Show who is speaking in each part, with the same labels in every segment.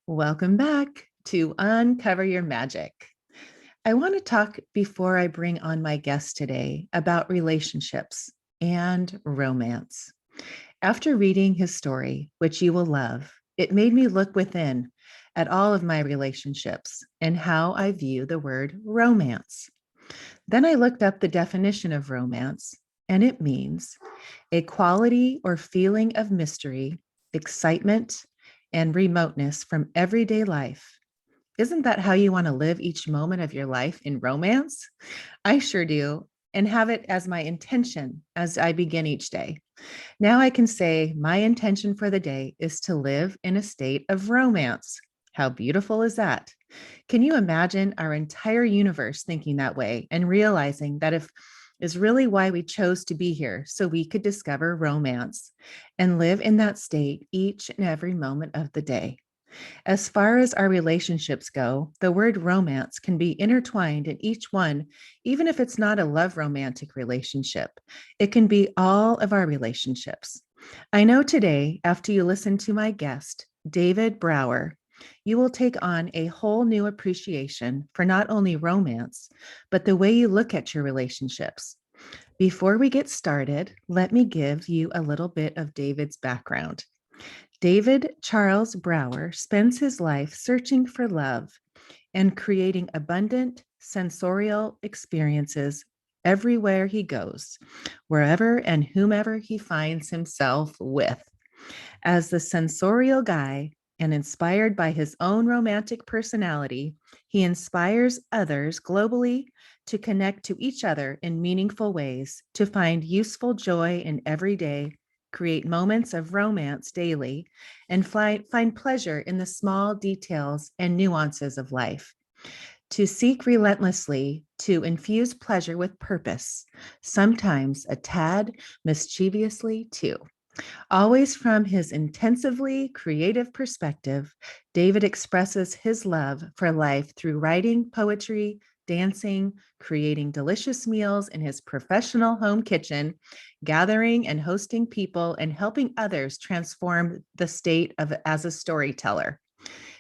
Speaker 1: Welcome back to Uncover Your Magic. I want to talk before I bring on my guest today about relationships and romance. After reading his story, which you will love, it made me look within at all of my relationships and how I view the word romance. Then I looked up the definition of romance, and it means a quality or feeling of mystery, excitement, and remoteness from everyday life. Isn't that how you want to live each moment of your life in romance? I sure do, and have it as my intention as I begin each day. Now I can say my intention for the day is to live in a state of romance. How beautiful is that? Can you imagine our entire universe thinking that way and realizing that if is really why we chose to be here, so we could discover romance and live in that state each and every moment of the day. As far as our relationships go, the word romance can be intertwined in each one, even if it's not a love romantic relationship. It can be all of our relationships. I know today, after you listen to my guest, David Brower, you will take on a whole new appreciation for not only romance, but the way you look at your relationships. Before we get started, let me give you a little bit of David's background. David Charles Brower spends his life searching for love and creating abundant sensorial experiences everywhere he goes, wherever and whomever he finds himself with. As the sensorial guy and inspired by his own romantic personality, he inspires others globally to connect to each other in meaningful ways, to find useful joy in every day, create moments of romance daily, and find pleasure in the small details and nuances of life. To seek relentlessly to infuse pleasure with purpose, sometimes a tad mischievously too. Always from his intensively creative perspective, David expresses his love for life through writing, poetry, dancing, creating delicious meals in his professional home kitchen, gathering and hosting people, and helping others transform the state of as a storyteller.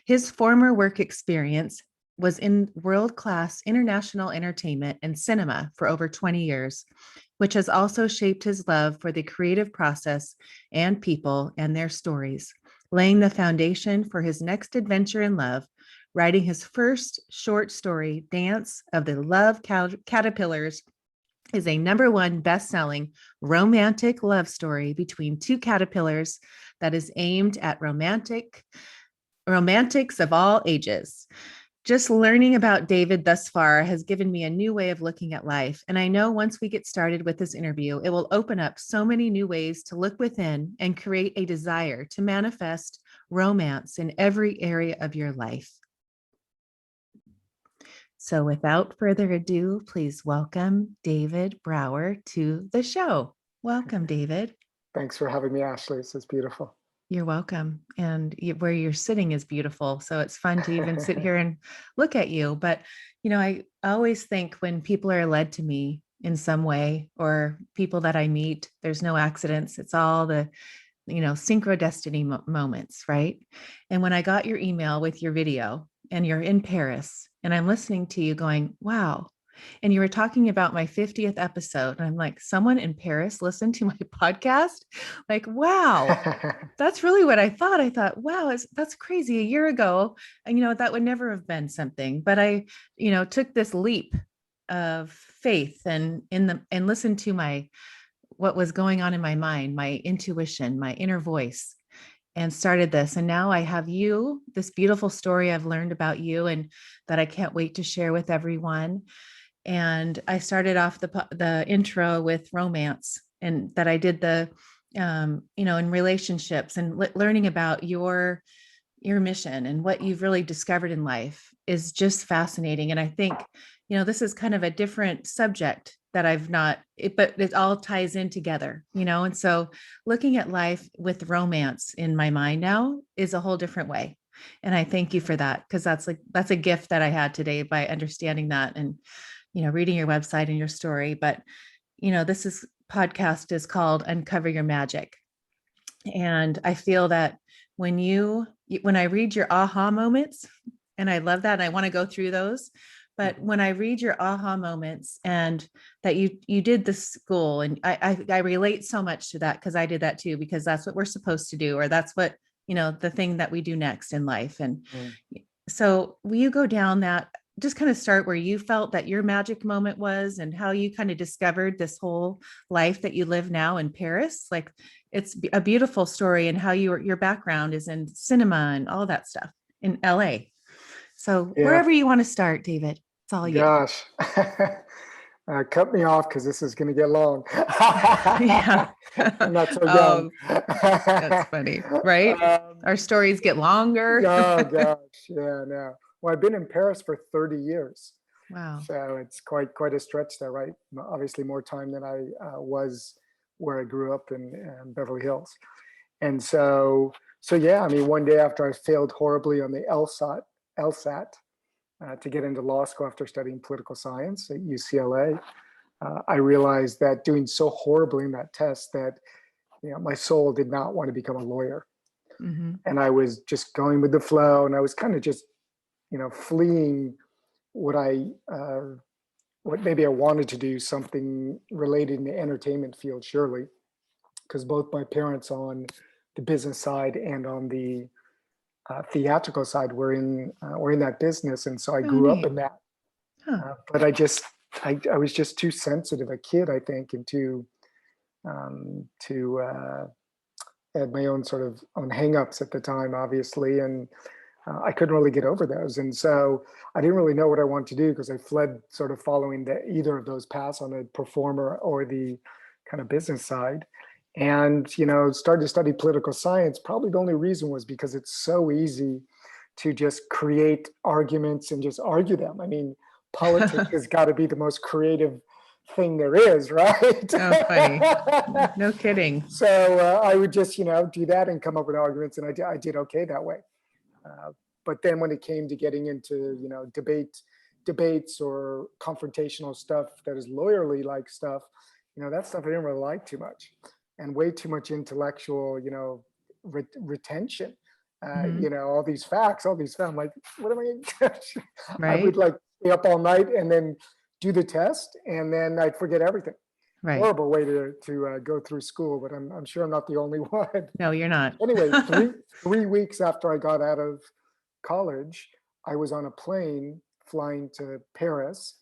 Speaker 1: His former work experience was in world-class international entertainment and cinema for over 20 years, which has also shaped his love for the creative process and people and their stories, laying the foundation for his next adventure in love, writing his first short story, Dance of the Love Caterpillars, is a #1 best-selling romantic love story between two caterpillars that is aimed at romantics of all ages. Just learning about David thus far has given me a new way of looking at life. And I know once we get started with this interview, it will open up so many new ways to look within and create a desire to manifest romance in every area of your life. So without further ado, please welcome David Brower to the show. Welcome, David.
Speaker 2: Thanks for having me, Ashley. This is beautiful.
Speaker 1: You're welcome. And where you're sitting is beautiful. So it's fun to even sit here and look at you. But, I always think when people are led to me in some way or people that I meet, there's no accidents. It's all the, synchrodestiny moments, right? And when I got your email with your video and you're in Paris and I'm listening to you going, wow, and you were talking about my 50th episode. And I'm like, someone in Paris listened to my podcast? Like, wow, that's really what I thought. I thought, wow, that's crazy. A year ago, and that would never have been something. But I, took this leap of faith and listened to what was going on in my mind, my intuition, my inner voice, and started this. And now I have you, this beautiful story I've learned about you and that I can't wait to share with everyone. And I started off the intro with romance, and that I did the in relationships and learning about your mission and what you've really discovered in life is just fascinating. And I think this is kind of a different subject that but it all ties in together, and so looking at life with romance in my mind now is a whole different way. And I thank you for that, because that's a gift that I had today by understanding that and reading your website and your story. But, this podcast is called Uncover Your Magic. And I feel that when I read your aha moments, and I love that, and I want to go through those. But
Speaker 2: Mhm.
Speaker 1: when I read your aha moments and that you did the school, and I relate so much to that because I did that too, because that's what we're supposed to do, or that's what, the thing that we do next in life. And
Speaker 2: Mm.
Speaker 1: so will you go down that, just kind of start where you felt that your magic moment was and how you kind of discovered this whole life that you live now in Paris? Like, it's a beautiful story, and how your background is in cinema and all that stuff in LA. So
Speaker 2: Yeah,
Speaker 1: wherever you want to start, David, it's all you.
Speaker 2: gosh. Cut me off because this is going to get long.
Speaker 1: Yeah.
Speaker 2: I'm not so young.
Speaker 1: Oh, that's funny, right?
Speaker 2: um,
Speaker 1: Our stories get longer.
Speaker 2: oh gosh, yeah, no. Well, I've been in Paris for 30 years,
Speaker 1: Wow.
Speaker 2: so it's quite a stretch there, right? Obviously, more time than I was where I grew up in Beverly Hills, and so yeah. I mean, one day after I failed horribly on the LSAT to get into law school after studying political science at UCLA, I realized that doing so horribly in that test that my soul did not want to become a lawyer,
Speaker 1: Hmm.
Speaker 2: and I was just going with the flow, and I was kind of just fleeing what I what maybe I wanted to do, something related in the entertainment field, surely, because both my parents on the business side and on the theatrical side were in that business, and so I
Speaker 1: Oh,
Speaker 2: grew up
Speaker 1: neat.
Speaker 2: in that.
Speaker 1: Huh.
Speaker 2: But I was just too sensitive a kid, I think, and too had my own sort of own hangups at the time, obviously, and I couldn't really get over those. And so I didn't really know what I wanted to do because I fled sort of following either of those paths on the performer or the kind of business side. And, started to study political science. Probably the only reason was because it's so easy to just create arguments and just argue them. I mean, politics has got to be the most creative thing there is, right?
Speaker 1: Oh, funny. No kidding.
Speaker 2: So I would just, do that and come up with arguments, and I did okay that way. Uh, but then when it came to getting into, debates or confrontational stuff that is lawyerly like stuff, that stuff I didn't really like too much, and way too much intellectual, retention.
Speaker 1: Hmm.
Speaker 2: All these facts, all these facts. I'm like, what am I? I would
Speaker 1: Right.
Speaker 2: like stay up all night and then do the test, and then I'd forget everything.
Speaker 1: Right.
Speaker 2: Horrible way to go through school, but I'm sure I'm not the only one.
Speaker 1: No, you're not.
Speaker 2: Anyway, three weeks after I got out of college, I was on a plane flying to Paris,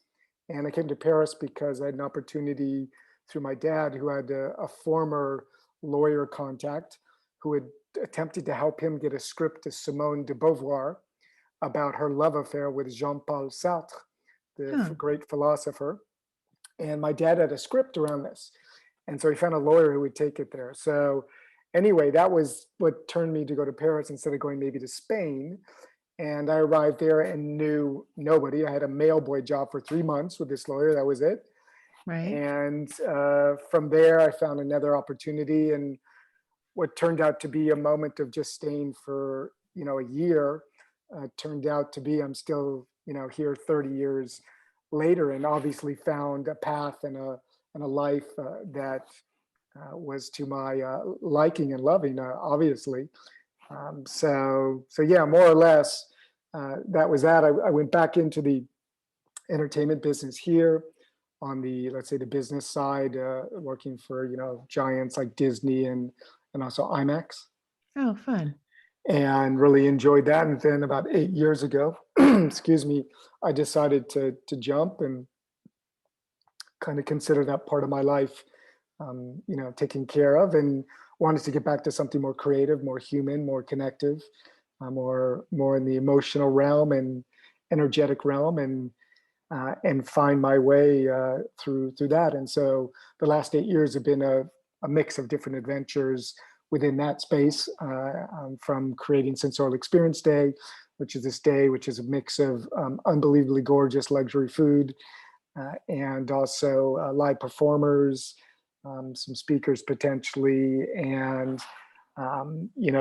Speaker 2: and I came to Paris because I had an opportunity through my dad, who had a former lawyer contact who had attempted to help him get a script to Simone de Beauvoir about her love affair with Jean-Paul Sartre, the
Speaker 1: Huh.
Speaker 2: great philosopher. And my dad had a script around this. And so he found a lawyer who would take it there. So anyway, that was what turned me to go to Paris instead of going maybe to Spain. And I arrived there and knew nobody. I had a mailboy job for 3 months with this lawyer. That was it.
Speaker 1: Right.
Speaker 2: And from there, I found another opportunity. And what turned out to be a moment of just staying for, a year turned out to be I'm still, here 30 years later, and obviously found a path and a life that was to my liking and loving, obviously. So yeah, more or less, that was that. I went back into the entertainment business here on the, let's say, the business side, working for giants like Disney and also IMAX,
Speaker 1: Oh, fun.
Speaker 2: and really enjoyed that. And then about 8 years ago, excuse me, I decided to jump and kind of consider that part of my life, taken care of, and wanted to get back to something more creative, more human, more connective, more in the emotional realm and energetic realm, and find my way through that. And so the last 8 years have been a mix of different adventures within that space, from creating Sensorial Experience Day, which is this day, which is a mix of unbelievably gorgeous luxury food, and also live performers, some speakers potentially, and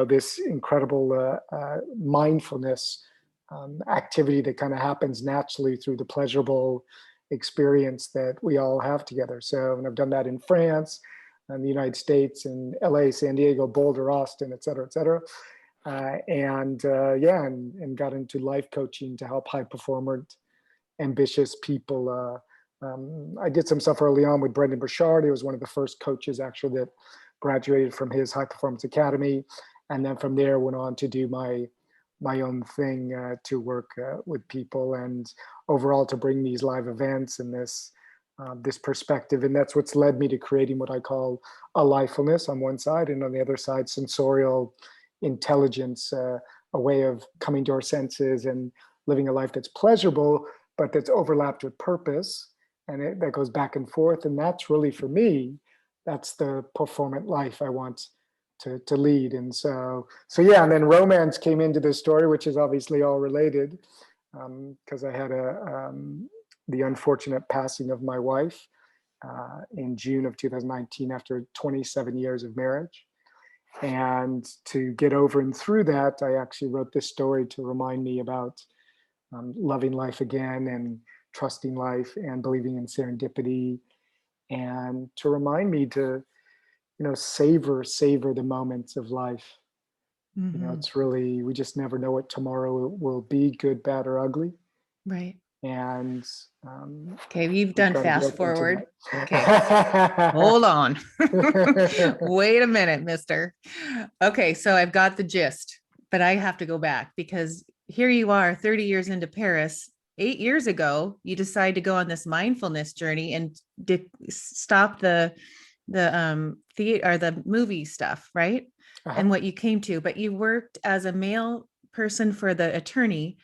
Speaker 2: this incredible mindfulness activity that kind of happens naturally through the pleasurable experience that we all have together. So, and I've done that in France, and the United States, and LA, San Diego, Boulder, Austin, et cetera, et cetera. and got into life coaching to help high performant, ambitious people. I did some stuff early on with Brendan Burchard. He was one of the first coaches actually that graduated from his high performance academy, and then from there went on to do my own thing, to work with people and overall to bring these live events and this perspective. And that's what's led me to creating what I call a lifefulness on one side, and on the other side, sensorial intelligence, a way of coming to our senses and living a life that's pleasurable, but that's overlapped with purpose. And that goes back and forth. And that's really, for me, that's the performant life I want to lead. And so yeah, and then romance came into this story, which is obviously all related, because I had the unfortunate passing of my wife in June of 2019 after 27 years of marriage. And to get over and through that, I actually wrote this story to remind me about loving life again and trusting life and believing in serendipity, and to remind me to, savor the moments of life.
Speaker 1: Mm-hmm.
Speaker 2: It's really, we just never know what tomorrow will be, good, bad, or ugly.
Speaker 1: Right.
Speaker 2: And
Speaker 1: Okay, you've
Speaker 2: we
Speaker 1: done
Speaker 2: try to be
Speaker 1: fast
Speaker 2: open to
Speaker 1: forward. Okay, hold on.
Speaker 2: that.
Speaker 1: Wait a minute, mister. Okay, so I've got the gist, but I have to go back because here you are 30 years into Paris. 8 years ago, you decide to go on this mindfulness journey and stop the movie stuff, right?
Speaker 2: Uh-huh.
Speaker 1: And what you came to, but you worked as a male person for the attorney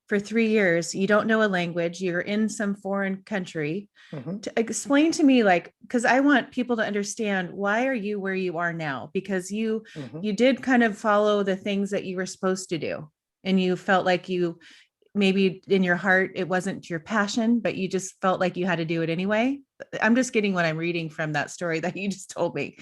Speaker 1: for 3 years. You don't know a language, you're in some foreign country.
Speaker 2: Mm-hmm.
Speaker 1: To explain to me, like, because I want people to understand, why are you where you are now? Because you
Speaker 2: Mm-hmm.
Speaker 1: you did kind of follow the things that you were supposed to do, and you felt like you, maybe in your heart it wasn't your passion, but you just felt like you had to do it anyway. I'm just getting what I'm reading from that story that you just told me.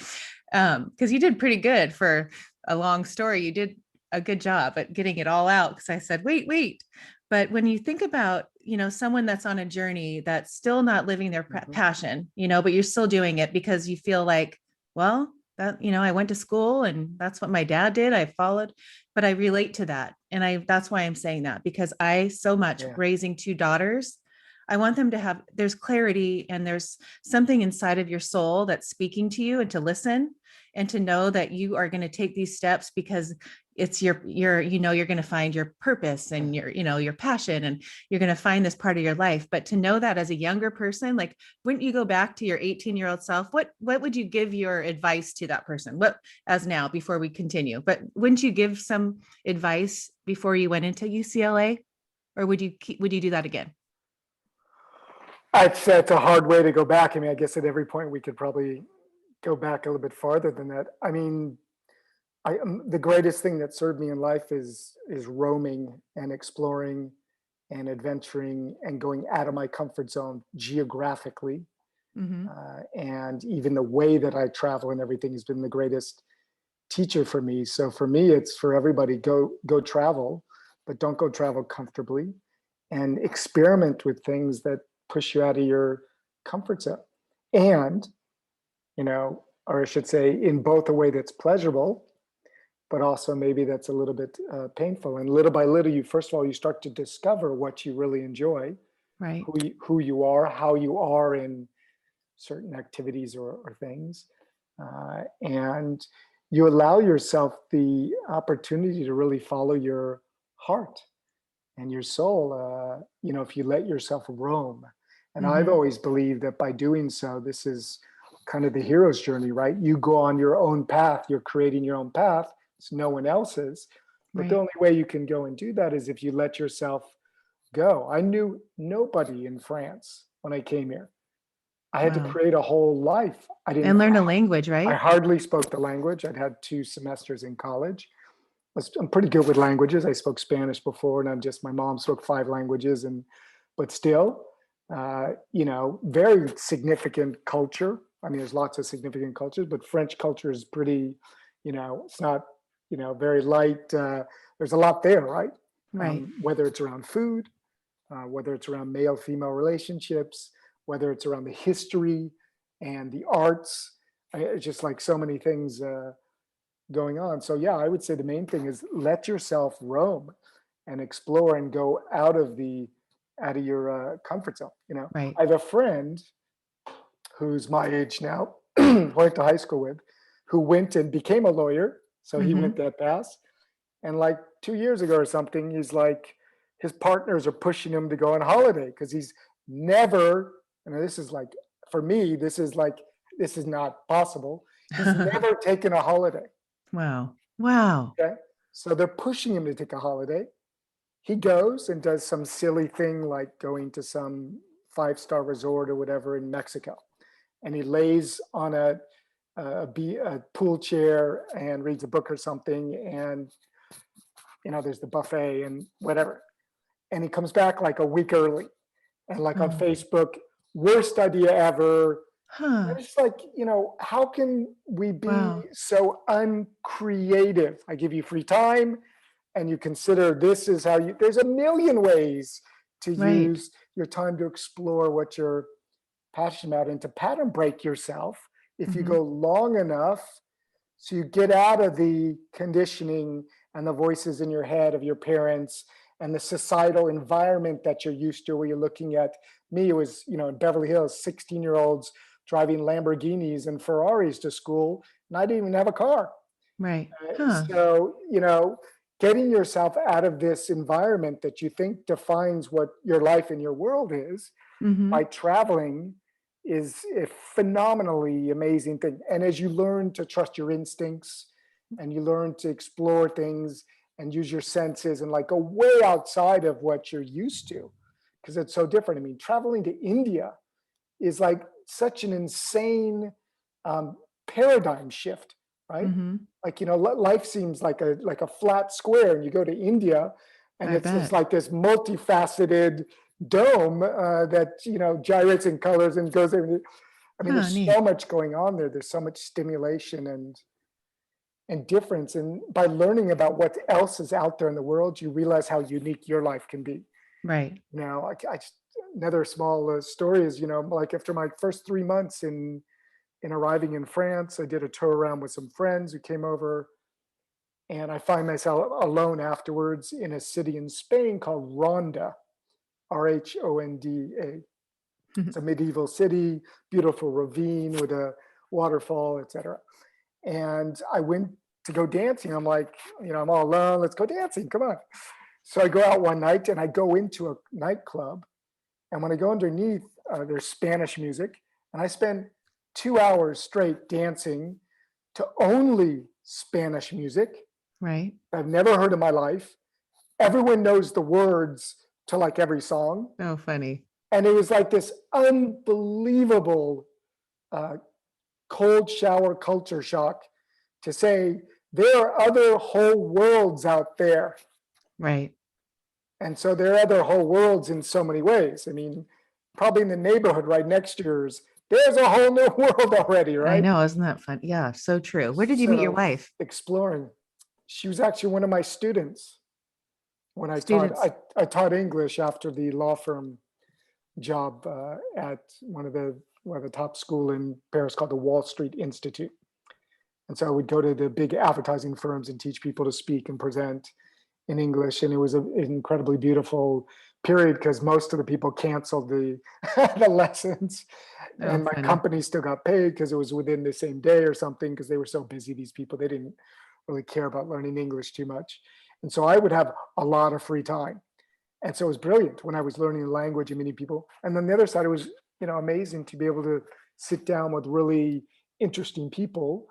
Speaker 1: Because you did pretty good for a long story. You did a good job at getting it all out, because I said, wait. But when you think about, someone that's on a journey that's still not living their
Speaker 2: Mm-hmm.
Speaker 1: passion, but you're still doing it because you feel like, well, that, I went to school and that's what my dad did. I followed, but I relate to that. And that's why I'm saying that, because I so much
Speaker 2: Yeah.
Speaker 1: raising two daughters, I want them to have, there's clarity and there's something inside of your soul that's speaking to you, and to listen and to know that you are going to take these steps because it's your you're going to find your purpose and
Speaker 2: Mm-hmm.
Speaker 1: your passion, and you're going to find this part of your life. But to know that as a younger person, like, wouldn't you go back to your 18-year-old self? What would you give your advice to that person? What, as now, before we continue, but wouldn't you give some advice before you went into UCLA, or would you do that again?
Speaker 2: I'd say it's a hard way to go back. I mean, I guess at every point we could probably go back a little bit farther than that. I mean, the greatest thing that served me in life is roaming and exploring and adventuring and going out of my comfort zone geographically.
Speaker 1: Mm-hmm.
Speaker 2: And even the way that I travel and everything has been the greatest teacher for me. So for me, it's for everybody, go travel, but don't go travel comfortably, and experiment with things that push you out of your comfort zone. And, or I should say, in both a way that's pleasurable, but also maybe that's a little bit painful. And little by little, first of all, you start to discover what you really enjoy,
Speaker 1: Right.
Speaker 2: who you are, how you are in certain activities or things. And you allow yourself the opportunity to really follow your heart and your soul, if you let yourself roam. And I've
Speaker 1: Mm-hmm.
Speaker 2: always believed that by doing so, this is kind of the hero's journey, right? You go on your own path, you're creating your own path, it's no one else's. But the
Speaker 1: Right.
Speaker 2: only way you can go and do that is if you let yourself go. I knew nobody in France when I came here. I had to
Speaker 1: Wow.
Speaker 2: create a whole life.
Speaker 1: And learn a language,
Speaker 2: I
Speaker 1: right?
Speaker 2: hardly spoke the language. I'd had 2 semesters in college. I'm pretty good with languages. I spoke Spanish before, and my mom spoke 5 languages, but still, very significant culture. I mean, there's lots of significant cultures, but French culture is pretty, it's not, very light. There's a lot there, right?
Speaker 1: Right.
Speaker 2: Whether it's around food, whether it's around male-female relationships, whether it's around the history and the arts. It's just like so many things going on. So yeah, I would say the main thing is let yourself roam and explore and go out of your comfort zone.
Speaker 1: Right.
Speaker 2: I have a friend who's my age now, who I went to high school with, who went and became a lawyer. So he went
Speaker 1: Hmm.
Speaker 2: that path. And like 2 years ago or something, he's like, his partners are pushing him to go on holiday because he's never, and this is like, for me, this is not possible. He's never taken a holiday.
Speaker 1: Wow. Wow.
Speaker 2: Okay. So they're pushing him to take a holiday. He goes and does some silly thing like going to some five-star resort or whatever in Mexico. And he lays on a pool chair and reads a book or something. And, there's the buffet and whatever. And he comes back like a week early and like on
Speaker 1: Oh,
Speaker 2: Facebook, worst idea ever. And
Speaker 1: huh.
Speaker 2: it's like, how can we be
Speaker 1: Wow.
Speaker 2: so uncreative? I give you free time and you consider this is how there's a million ways to
Speaker 1: Right.
Speaker 2: use your time to explore what you're passionate about and to pattern break yourself if you
Speaker 1: Hmm.
Speaker 2: go long enough so you get out of the conditioning and the voices in your head of your parents and the societal environment that you're used to, where you're looking at me, it was, in Beverly Hills, 16-year-olds driving Lamborghinis and Ferraris to school, and I didn't even have a car.
Speaker 1: Right. Huh.
Speaker 2: So, getting yourself out of this environment that you think defines what your life and your world is by
Speaker 1: Hmm.
Speaker 2: traveling is a phenomenally amazing thing. And as you learn to trust your instincts and you learn to explore things and use your senses and like go way outside of what you're used to, because it's so different. I mean, traveling to India is like such an insane um, paradigm shift, right?
Speaker 1: Hmm.
Speaker 2: Like, life seems like a flat square, and you go to India, and
Speaker 1: I
Speaker 2: it's just
Speaker 1: bet.
Speaker 2: like this multifaceted dome that gyrates in colors and goes there. I mean,
Speaker 1: Huh.
Speaker 2: there's so
Speaker 1: Neat.
Speaker 2: much going on there. There's so much stimulation and difference. And by learning about what else is out there in the world, you realize how unique your life can be.
Speaker 1: Right.
Speaker 2: I just, another small story is, like after my first 3 months in arriving in France, I did a tour around with some friends who came over, and I find myself alone afterwards in a city in Spain called Ronda, Rhonda. It's a medieval city, beautiful ravine with a waterfall, etc. And I went to go dancing. I'm like, I'm all alone. Let's go dancing. Come on. So I go out one night and I go into a nightclub. And when I go underneath, there's Spanish music. And I spend 2 hours straight dancing to only Spanish music
Speaker 1: Right.
Speaker 2: I've never heard in my life. Everyone knows the words to like every song.
Speaker 1: Oh, funny.
Speaker 2: And it was like this unbelievable uh, cold shower culture shock to say there are other whole worlds out there.
Speaker 1: Right.
Speaker 2: And so there are other whole worlds in so many ways. I mean, probably in the neighborhood right next to yours, there's a whole new world already,
Speaker 1: I
Speaker 2: right?
Speaker 1: know. Isn't that fun? Yeah. So true. Where did you meet your
Speaker 2: So
Speaker 1: wife?
Speaker 2: exploring. She was actually one of my students when I taught.
Speaker 1: Students.
Speaker 2: I taught English after the law firm job at one of the top school in Paris called the Wall Street Institute. And so I would go to the big advertising firms and teach people to speak and present in English. And it was an incredibly beautiful period because most of the people canceled the the lessons,
Speaker 1: Oh,
Speaker 2: and my
Speaker 1: funny.
Speaker 2: company still got paid because it was within the same day or something, because they were so busy. These people, they didn't really care about learning English too much. And so I would have a lot of free time. And so it was brilliant when I was learning the language and meeting people. And then the other side, it was, amazing to be able to sit down with really interesting people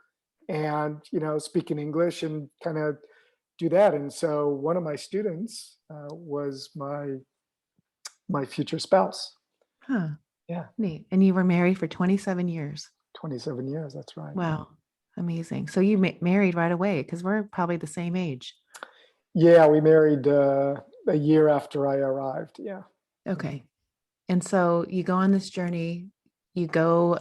Speaker 2: and, speak in English and kind of do that. And so one of my students was my future spouse.
Speaker 1: Huh.
Speaker 2: Yeah,
Speaker 1: Neat. And you were married for 27 years.
Speaker 2: 27 years. That's right.
Speaker 1: Wow. Amazing. So you married right away because we're probably the same age.
Speaker 2: Yeah, we married a year after I arrived. Yeah.
Speaker 1: Okay. And so you go on this journey, you go,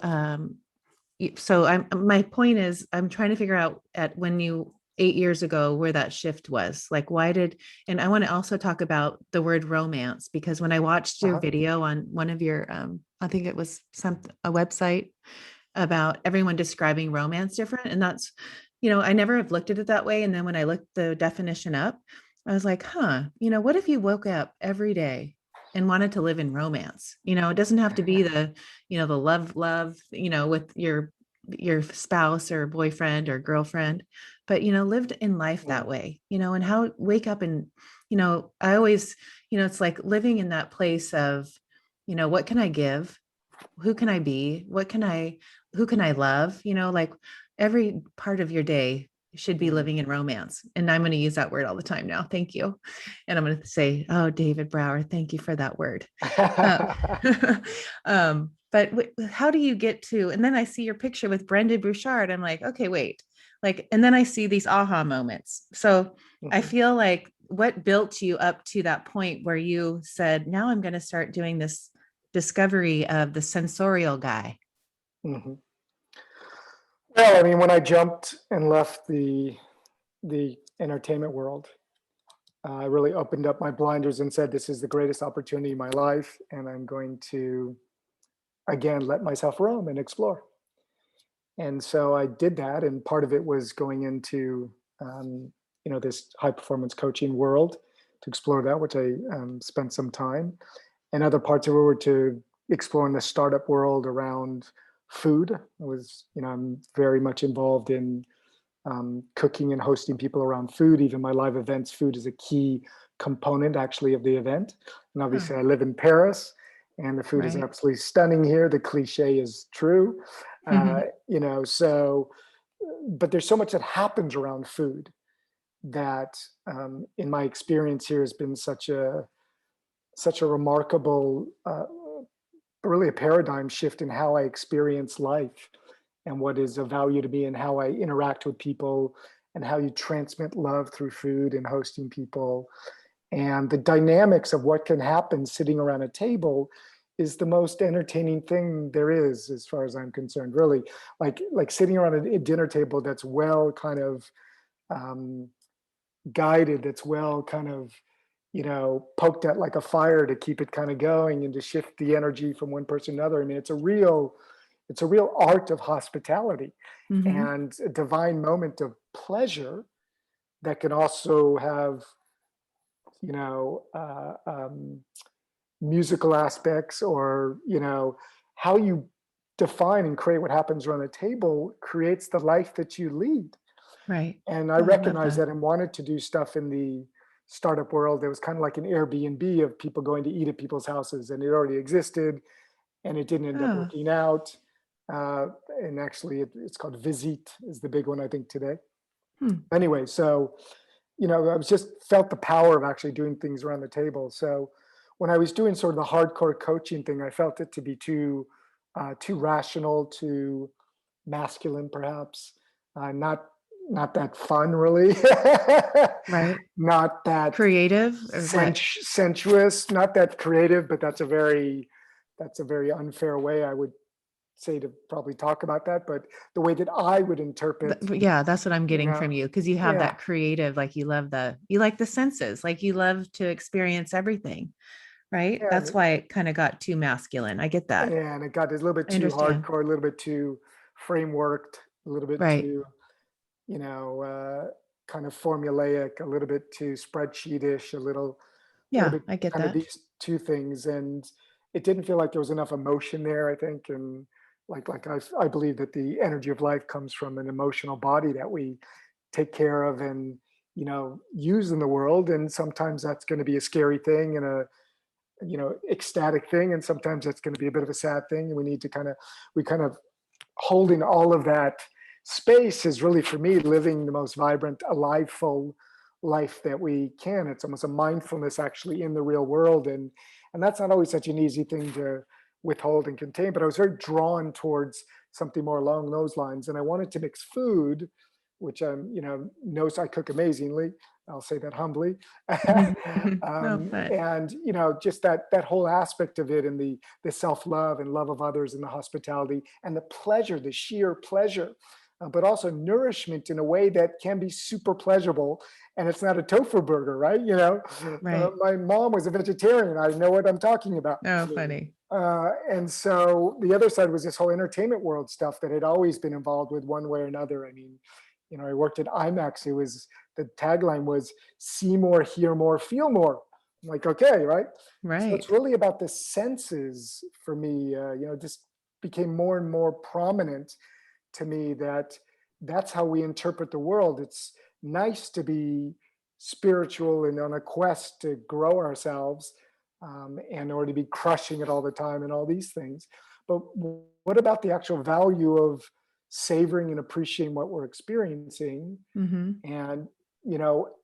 Speaker 1: so my point is, I'm trying to figure out at when you 8 years ago where that shift was. Like, why did, and I want to also talk about the word romance because when I watched your
Speaker 2: Uh-huh.
Speaker 1: video on one of your, I think it was a website about everyone describing romance different. And that's I never have looked at it that way. And then when I looked the definition up, I was like, what if you woke up every day and wanted to live in romance? It doesn't have to be the love, with your spouse or boyfriend or girlfriend, but lived in life that
Speaker 2: Mm,
Speaker 1: way, and how wake up and, I always, it's like living in that place of, what can I give? Who can I be? Who can I love? Like every part of your day should be
Speaker 2: mm.
Speaker 1: living in romance. And I'm going to use that word all the time now. Thank you. And I'm going to say, oh, David Brower, thank you for that word. Um, but how do you get to, and then I see your picture with Brenda Bouchard. I'm like, okay, wait, and then I see these aha moments. So I
Speaker 2: Mhm,
Speaker 1: feel like what built you up to that point where you said, now I'm going to start doing this discovery of the sensorial guy.
Speaker 2: mhm. Well, I mean, when I jumped and left the entertainment world, I really opened up my blinders and said, "This is the greatest opportunity in my life, and I'm going to again let myself roam and explore." And so I did that, and part of it was going into this high performance coaching world to explore that, which I spent some time, and other parts of it were to exploring the startup world around food. I'm very much involved in cooking and hosting people around food. Even my live events, food is a key component actually of the event. And
Speaker 1: Huh,
Speaker 2: obviously, I live in Paris, and the food is
Speaker 1: right.
Speaker 2: absolutely stunning here. The cliche is true, uh,
Speaker 1: Mhm.
Speaker 2: you know. So, but there's so much that happens around food that, in my experience here, has been such a remarkable, really a paradigm shift in how I experience life and what is of value to me and how I interact with people and how you transmit love through food and hosting people. And the dynamics of what can happen sitting around a table is the most entertaining thing there is, as far as I'm concerned, really. Like sitting around a dinner table that's well kind of um, guided, that's well kind of poked at like a fire to keep it kind of going and to shift the energy from one person to another. I mean, it's a real art of hospitality
Speaker 1: Mhm.
Speaker 2: and a divine moment of pleasure that can also have you know uh, um, musical aspects, or how you define and create what happens around the table creates the life that you lead.
Speaker 1: Right.
Speaker 2: And I
Speaker 1: Oh, I love
Speaker 2: recognized
Speaker 1: that.
Speaker 2: that and wanted to do stuff in the startup world. There was kind of like an Airbnb of people going to eat at people's houses, and it already existed, and it didn't end up
Speaker 1: Oh,
Speaker 2: working out. And actually, it's called Visit is the big one I think today.
Speaker 1: hmm.
Speaker 2: Anyway, so I was just felt the power of actually doing things around the table. So when I was doing sort of the hardcore coaching thing, I felt it to be too rational, too masculine, perhaps, not that fun, really,
Speaker 1: Right.
Speaker 2: not that
Speaker 1: Creative or what?
Speaker 2: sensuous, not that creative. But that's a very unfair way, I would say, to probably talk about that. But the way that I would interpret,
Speaker 1: Yeah, that's what I'm
Speaker 2: you
Speaker 1: getting
Speaker 2: know,
Speaker 1: from you because you have
Speaker 2: yeah,
Speaker 1: that creative, like you like the senses, like you love to experience everything, right?
Speaker 2: yeah,
Speaker 1: That's why it kind of got too masculine. I get that.
Speaker 2: and it got a little bit
Speaker 1: I
Speaker 2: too
Speaker 1: understand.
Speaker 2: hardcore, a little bit too frameworked, a little bit
Speaker 1: Right.
Speaker 2: too, you know, uh, kind of formulaic, a little bit too spreadsheetish, a little
Speaker 1: Yeah,
Speaker 2: bit
Speaker 1: I get
Speaker 2: kind of
Speaker 1: that.
Speaker 2: these two things. And it didn't feel like there was enough emotion there, I think. And I believe that the energy of life comes from an emotional body that we take care of and use in the world. And sometimes that's going to be a scary thing and a ecstatic thing, and sometimes that's going to be a bit of a sad thing. And we kind of holding all of that space is really, for me, living the most vibrant, alive, full life that we can. It's almost a mindfulness actually in the real world. And that's not always such an easy thing to withhold and contain. But I was very drawn towards something more along those lines. And I wanted to mix food, which knows I cook amazingly. I'll say that humbly.
Speaker 1: No, but
Speaker 2: And just that whole aspect of it, and the self-love and love of others, and the hospitality and the pleasure, the sheer pleasure, but also nourishment in a way that can be super pleasurable. And it's not a tofu burger, right?
Speaker 1: right.
Speaker 2: My mom was a vegetarian. I know what I'm talking about.
Speaker 1: Oh, funny.
Speaker 2: And so the other side was this whole entertainment world stuff that had always been involved with one way or another. I mean, I worked at IMAX. It was the tagline was "See more, hear more, feel more." I'm like, okay, right. So it's
Speaker 1: Right.
Speaker 2: really about the senses for me. Just became more and more prominent to me that that's how we interpret the world. It's nice to be spiritual and on a quest to grow ourselves, and or to be crushing it all the time and all these things. But what about the actual value of savoring and appreciating what we're experiencing
Speaker 1: Mhm.
Speaker 2: and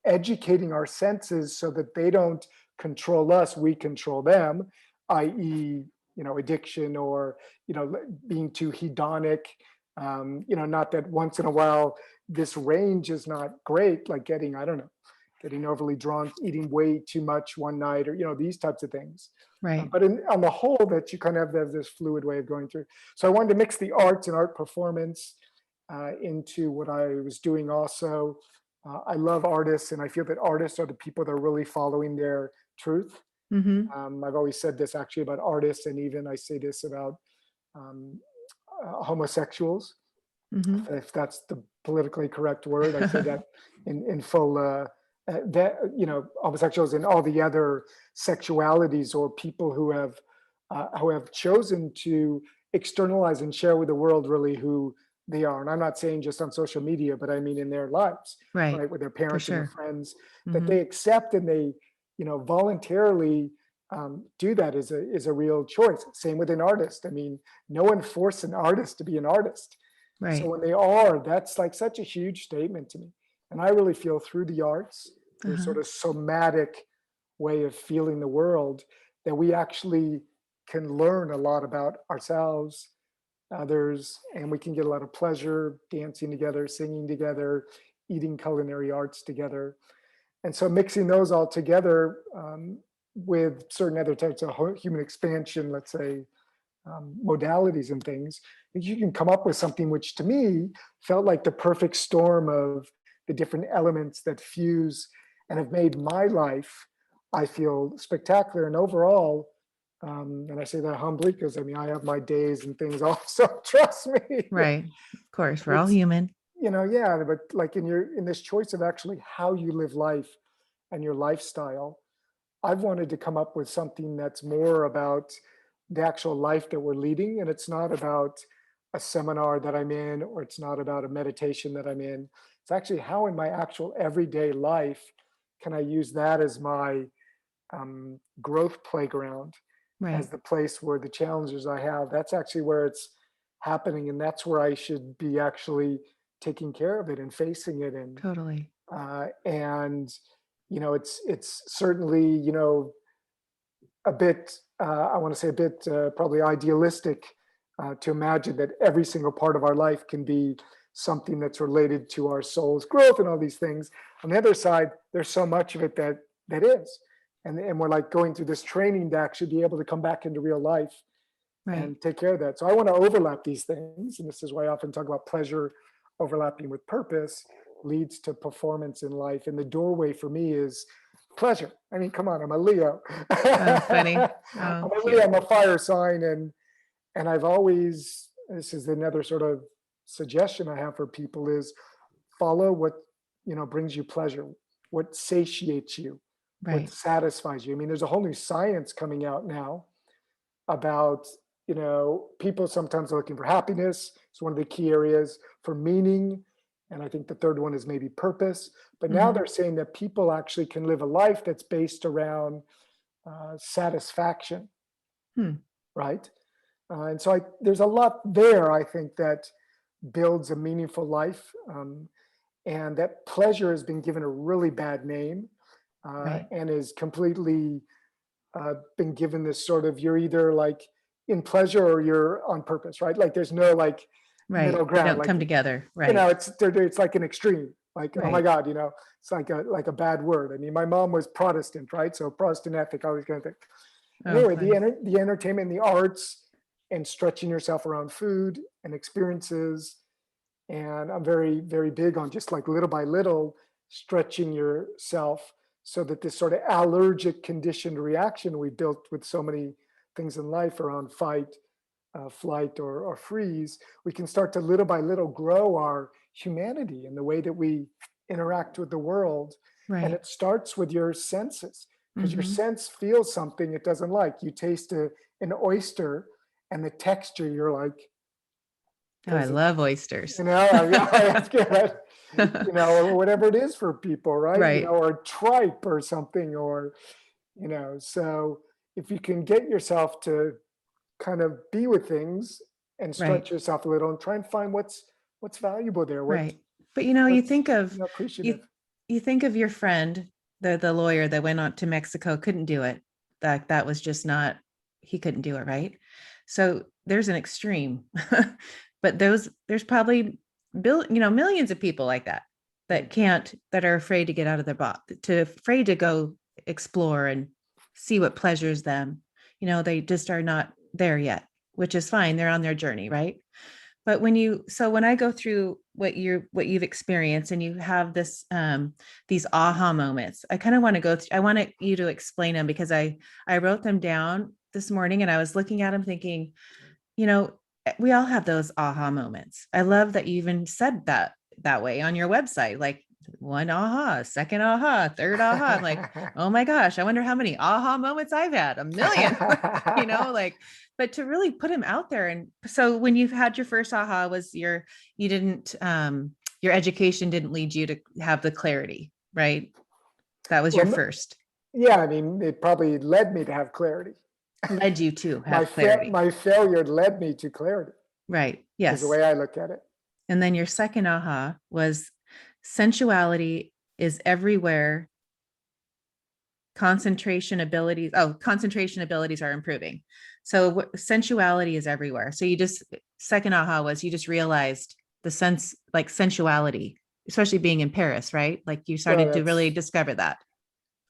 Speaker 2: educating our senses so that they don't control us, we control them, i.e., addiction or being too hedonic. Not that once in a while this range is not great, like getting, I don't know, getting overly drunk, eating way too much one night, or these types of things.
Speaker 1: Right.
Speaker 2: But on the whole, that you kind of have this fluid way of going through. So I wanted to mix the arts and art performance into what I was doing also. I love artists, and I feel that artists are the people that are really following their truth.
Speaker 1: Mhm.
Speaker 2: I've always said this actually about artists, and even I say this about um, homosexuals,
Speaker 1: Mhm.
Speaker 2: if that's the politically correct word. I say that in full. That homosexuals and all the other sexualities or people who have chosen to externalize and share with the world really who they are. And I'm not saying just on social media, but I mean in their lives,
Speaker 1: Right.
Speaker 2: right, with their
Speaker 1: For
Speaker 2: parents and their
Speaker 1: sure.
Speaker 2: friends, that they
Speaker 1: Mhm.
Speaker 2: accept and they voluntarily do that is a real choice. Same with an artist. I mean, no one forced an artist to be an artist, so
Speaker 1: Right.
Speaker 2: when they are, that's like such a huge statement to me. And I really feel through the arts, the
Speaker 1: Uh-huh.
Speaker 2: sort of somatic way of feeling the world, that we actually can learn a lot about ourselves, others, and we can get a lot of pleasure dancing together, singing together, eating culinary arts together. And so mixing those all together with certain other types of human expansion, let's say, modalities and things, you can come up with something which to me felt like the perfect storm of the different elements that fuse and have made my life, I feel, spectacular. And overall, and I say that humbly because I mean, I have my days and things also, trust me.
Speaker 1: Right. Of course, we're all
Speaker 2: It's,
Speaker 1: human.
Speaker 2: yeah, but like in this choice of actually how you live life and your lifestyle, I've wanted to come up with something that's more about the actual life that we're leading. And it's not about a seminar that I'm in, or it's not about a meditation that I'm in. It's actually how in my actual everyday life can I use that as my growth playground, as
Speaker 1: Right.
Speaker 2: the place where the challenges I have, that's actually where it's happening. And that's where I should be actually taking care of it and facing it.
Speaker 1: Totally.
Speaker 2: And it's certainly a bit, I want to say a bit probably idealistic to imagine that every single part of our life can be something that's related to our soul's growth and all these things. On the other side, there's so much of it that is. And we're like going through this training to actually be able to come back into real life
Speaker 1: Right.
Speaker 2: and take care of that. So I want to overlap these things. And this is why I often talk about pleasure overlapping with purpose leads to performance in life. And the doorway for me is pleasure. I mean, come on, I'm a Leo.
Speaker 1: Oh, funny.
Speaker 2: I'm
Speaker 1: Oh,
Speaker 2: a Leo,
Speaker 1: cute.
Speaker 2: I'm a fire sign. And I've always, this is another sort of suggestion I have for people is follow what, brings you pleasure, what satiates you, what
Speaker 1: Right.
Speaker 2: satisfies you. I mean, there's a whole new science coming out now about people sometimes are looking for happiness. It's one of the key areas for meaning, and I think the third one is maybe purpose. But now
Speaker 1: Mhm.
Speaker 2: they're saying that people actually can live a life that's based around satisfaction,
Speaker 1: Hmm.
Speaker 2: right? And so there's a lot there, I think, that builds a meaningful life, and that pleasure has been given a really bad name,
Speaker 1: Right.
Speaker 2: and is completely been given this sort of, you're either like in pleasure or you're on purpose, right? Like there's no like
Speaker 1: Right.
Speaker 2: middle
Speaker 1: They
Speaker 2: ground.
Speaker 1: don't
Speaker 2: Like
Speaker 1: come together. Right.
Speaker 2: it's like an extreme. Like, oh my
Speaker 1: Right.
Speaker 2: God, it's like a bad word. I mean, my mom was Protestant, right? So Protestant ethic, I was going to think.
Speaker 1: Oh,
Speaker 2: Anyway,
Speaker 1: fun.
Speaker 2: the entertainment, the arts, and stretching yourself around food and experiences. And I'm very, very big on just like little by little stretching yourself so that this sort of allergic conditioned reaction we built with so many things in life around fight, flight, or freeze, we can start to little by little grow our humanity and the way that we interact with the world. And
Speaker 1: Right.
Speaker 2: it starts with your senses, because your
Speaker 1: Hmm.
Speaker 2: sense feels something it doesn't like. You taste an oyster and the texture, you're like,
Speaker 1: Oh, I
Speaker 2: does it,
Speaker 1: love oysters.
Speaker 2: yeah, that's good. Or whatever it is for people, right?
Speaker 1: Right.
Speaker 2: Or tripe or something, or, so if you can get yourself to kind of be with things and
Speaker 1: Right.
Speaker 2: stretch yourself a little and try and find what's valuable there,
Speaker 1: Right. But you
Speaker 2: what's
Speaker 1: think of
Speaker 2: appreciative.
Speaker 1: you you think of your friend, the lawyer that went on to Mexico, couldn't do it. That was just not, he couldn't do it, right? So there's an extreme. But there's probably millions of people like that
Speaker 2: Mm.
Speaker 1: that are afraid to get out of their box, afraid to go explore and see what pleasures them. They just are not there yet, which is fine. They're on their journey, right? But when I go through what you've experienced and you have these aha moments, I kind of want to go through, I want you to explain them, because I wrote them down this morning and I was looking at them thinking, you know we all have those aha moments. I love that you even said that way on your website, like one aha, second aha, third aha. I'm like, oh my gosh, I wonder how many aha moments I've had. A million. Like, but to really put him out there. And so when you've had your first aha, was you didn't your education didn't lead you to have the clarity, right? That was your
Speaker 2: Well,
Speaker 1: first.
Speaker 2: yeah, I mean, it probably led me to have clarity.
Speaker 1: Led you to
Speaker 2: My
Speaker 1: have clarity.
Speaker 2: my failure led me to clarity,
Speaker 1: Right.
Speaker 2: is the
Speaker 1: Yes.
Speaker 2: way I look at it.
Speaker 1: And then your second aha was sensuality is everywhere. Concentration abilities are improving. So sensuality is everywhere. So second aha was you just realized the sense, like sensuality, especially being in Paris, right? Like you
Speaker 2: Well,
Speaker 1: started to really
Speaker 2: that's
Speaker 1: discover that.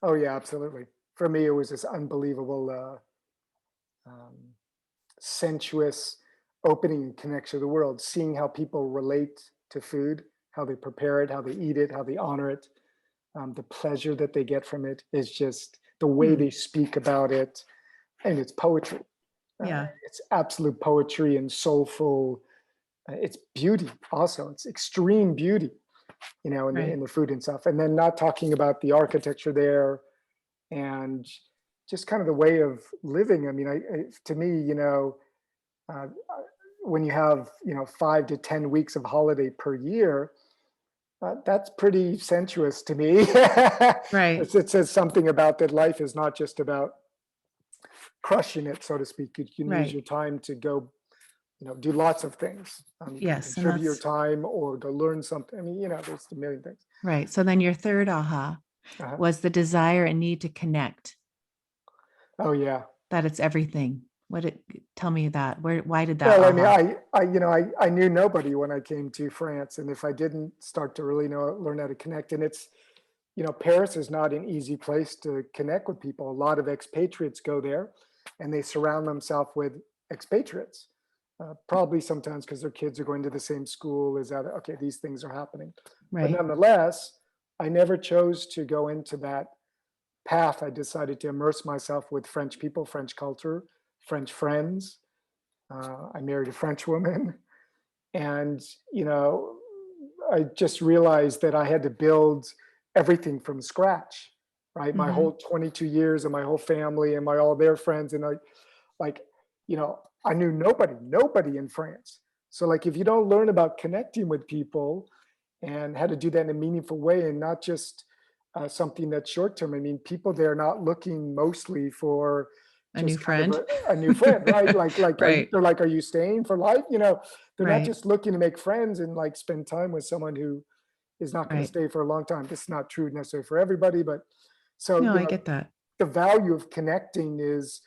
Speaker 2: oh yeah, absolutely. For me, it was this unbelievable sensuous opening and connection to the world, seeing how people relate to food, how they prepare it, how they eat it, how they honor it, the pleasure that they get from it is just the way
Speaker 1: Hmm.
Speaker 2: they speak about it, and it's poetry.
Speaker 1: Yeah.
Speaker 2: It's absolute poetry and soulful. It's beauty also. It's extreme beauty, in
Speaker 1: Right.
Speaker 2: the food and stuff. And then not talking about the architecture there and just kind of the way of living. I mean, to me, uh, when you have 5 to 10 weeks of holiday per year, that's pretty sensuous to me.
Speaker 1: Right.
Speaker 2: It says something about that life is not just about crushing it, so to speak. You can use
Speaker 1: Right.
Speaker 2: your time to go, do lots of things. You can
Speaker 1: Yes. And
Speaker 2: contribute your
Speaker 1: that's
Speaker 2: time or go learn something. I mean, there's a million things.
Speaker 1: right. So then your third aha
Speaker 2: Uh-huh.
Speaker 1: was the desire and need to connect,
Speaker 2: Oh yeah.
Speaker 1: that it's everything. Tell me that. Why did that
Speaker 2: Well, I mean,
Speaker 1: aha?
Speaker 2: I knew nobody when I came to France, and if I didn't start to really learn how to connect, and it's, Paris is not an easy place to connect with people. A lot of expatriates go there, and they surround themselves with expatriates. Probably sometimes because their kids are going to the same school. Is that okay? These things are happening, but
Speaker 1: Right.
Speaker 2: nonetheless, I never chose to go into that path. I decided to immerse myself with French people, French culture, French friends. I married a French woman, and you know, I just realized that I had to build everything from scratch. Right, my
Speaker 1: Mm-hmm.
Speaker 2: whole 22 years and my whole family and my all their friends, and like, I knew nobody in France. So like, if you don't learn about connecting with people and how to do that in a meaningful way, and not just something that's short term. I mean, people there are not looking mostly for
Speaker 1: A new
Speaker 2: just kind of
Speaker 1: friend.
Speaker 2: a new friend, right?
Speaker 1: Right.
Speaker 2: They're like, are you staying for life? They're not
Speaker 1: Right.
Speaker 2: just looking to make friends and like spend time with someone who is not going to
Speaker 1: Right.
Speaker 2: stay for a long time. This is not true necessarily for everybody, but so,
Speaker 1: No, I get that.
Speaker 2: the value of connecting is,